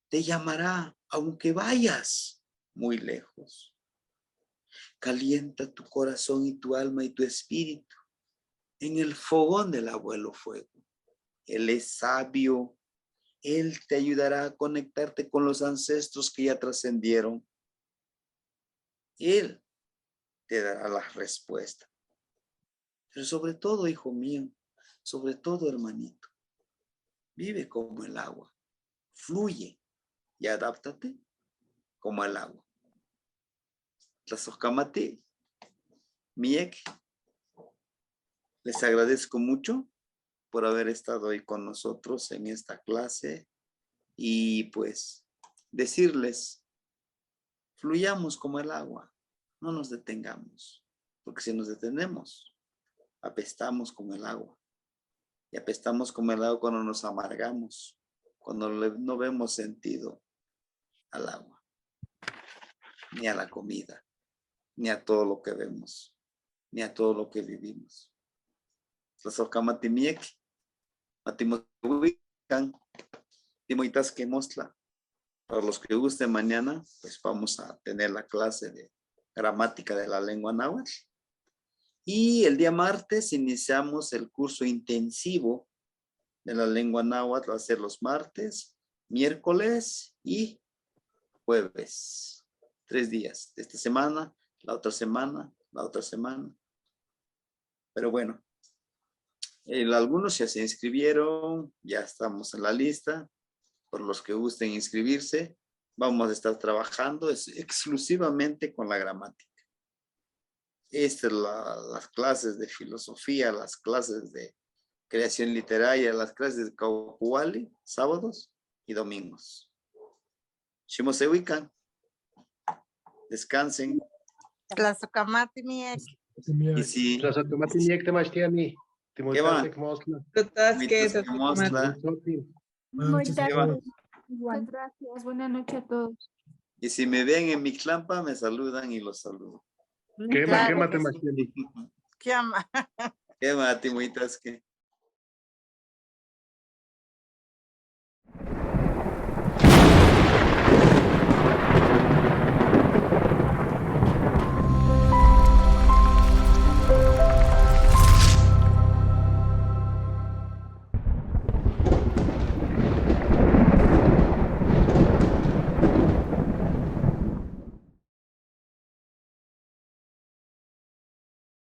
te llamará aunque vayas muy lejos. Calienta tu corazón y tu alma y tu espíritu en el fogón del abuelo fuego. Él es sabio. Él te ayudará a conectarte con los ancestros que ya trascendieron. Él te dará la respuesta. Pero sobre todo, hijo mío, sobre todo, hermanito, vive como el agua. Fluye y adáptate como el agua. Tlazocamati, Miek, les agradezco mucho por haber estado hoy con nosotros en esta clase y pues decirles, fluyamos como el agua, no nos detengamos, porque si nos detenemos, apestamos como el agua. Y apestamos como el agua cuando nos amargamos, cuando no vemos sentido al agua, ni a la comida, ni a todo lo que vemos, ni a todo lo que vivimos. Tlazocamatimiek, matimohuican, timoitas que mostla. Para los que gusten mañana, pues vamos a tener la clase de gramática de la lengua náhuatl. Y el día martes iniciamos el curso intensivo de la lengua náhuatl. Va a ser los martes, miércoles y jueves. 3 días. Esta semana, la otra semana, la otra semana. Pero bueno, algunos ya se inscribieron, ya estamos en la lista. Por los que gusten inscribirse, vamos a estar trabajando exclusivamente con la gramática. Estas son las clases de filosofía, las clases de creación literaria, las clases de Kaupuali, sábados y domingos. Shimosewikan. Descansen. Tlazokamati miek. Y si, Tlazohtomati Temastiani. ¿qué va? Buenas noches a todos. Muchas gracias. Buenas noches a todos. Y si me ven en Mictlampa, me saludan y los saludo. Quema Temastiani. ¿Qué ama? ¿Qué va, Timuitas? ¿Qué?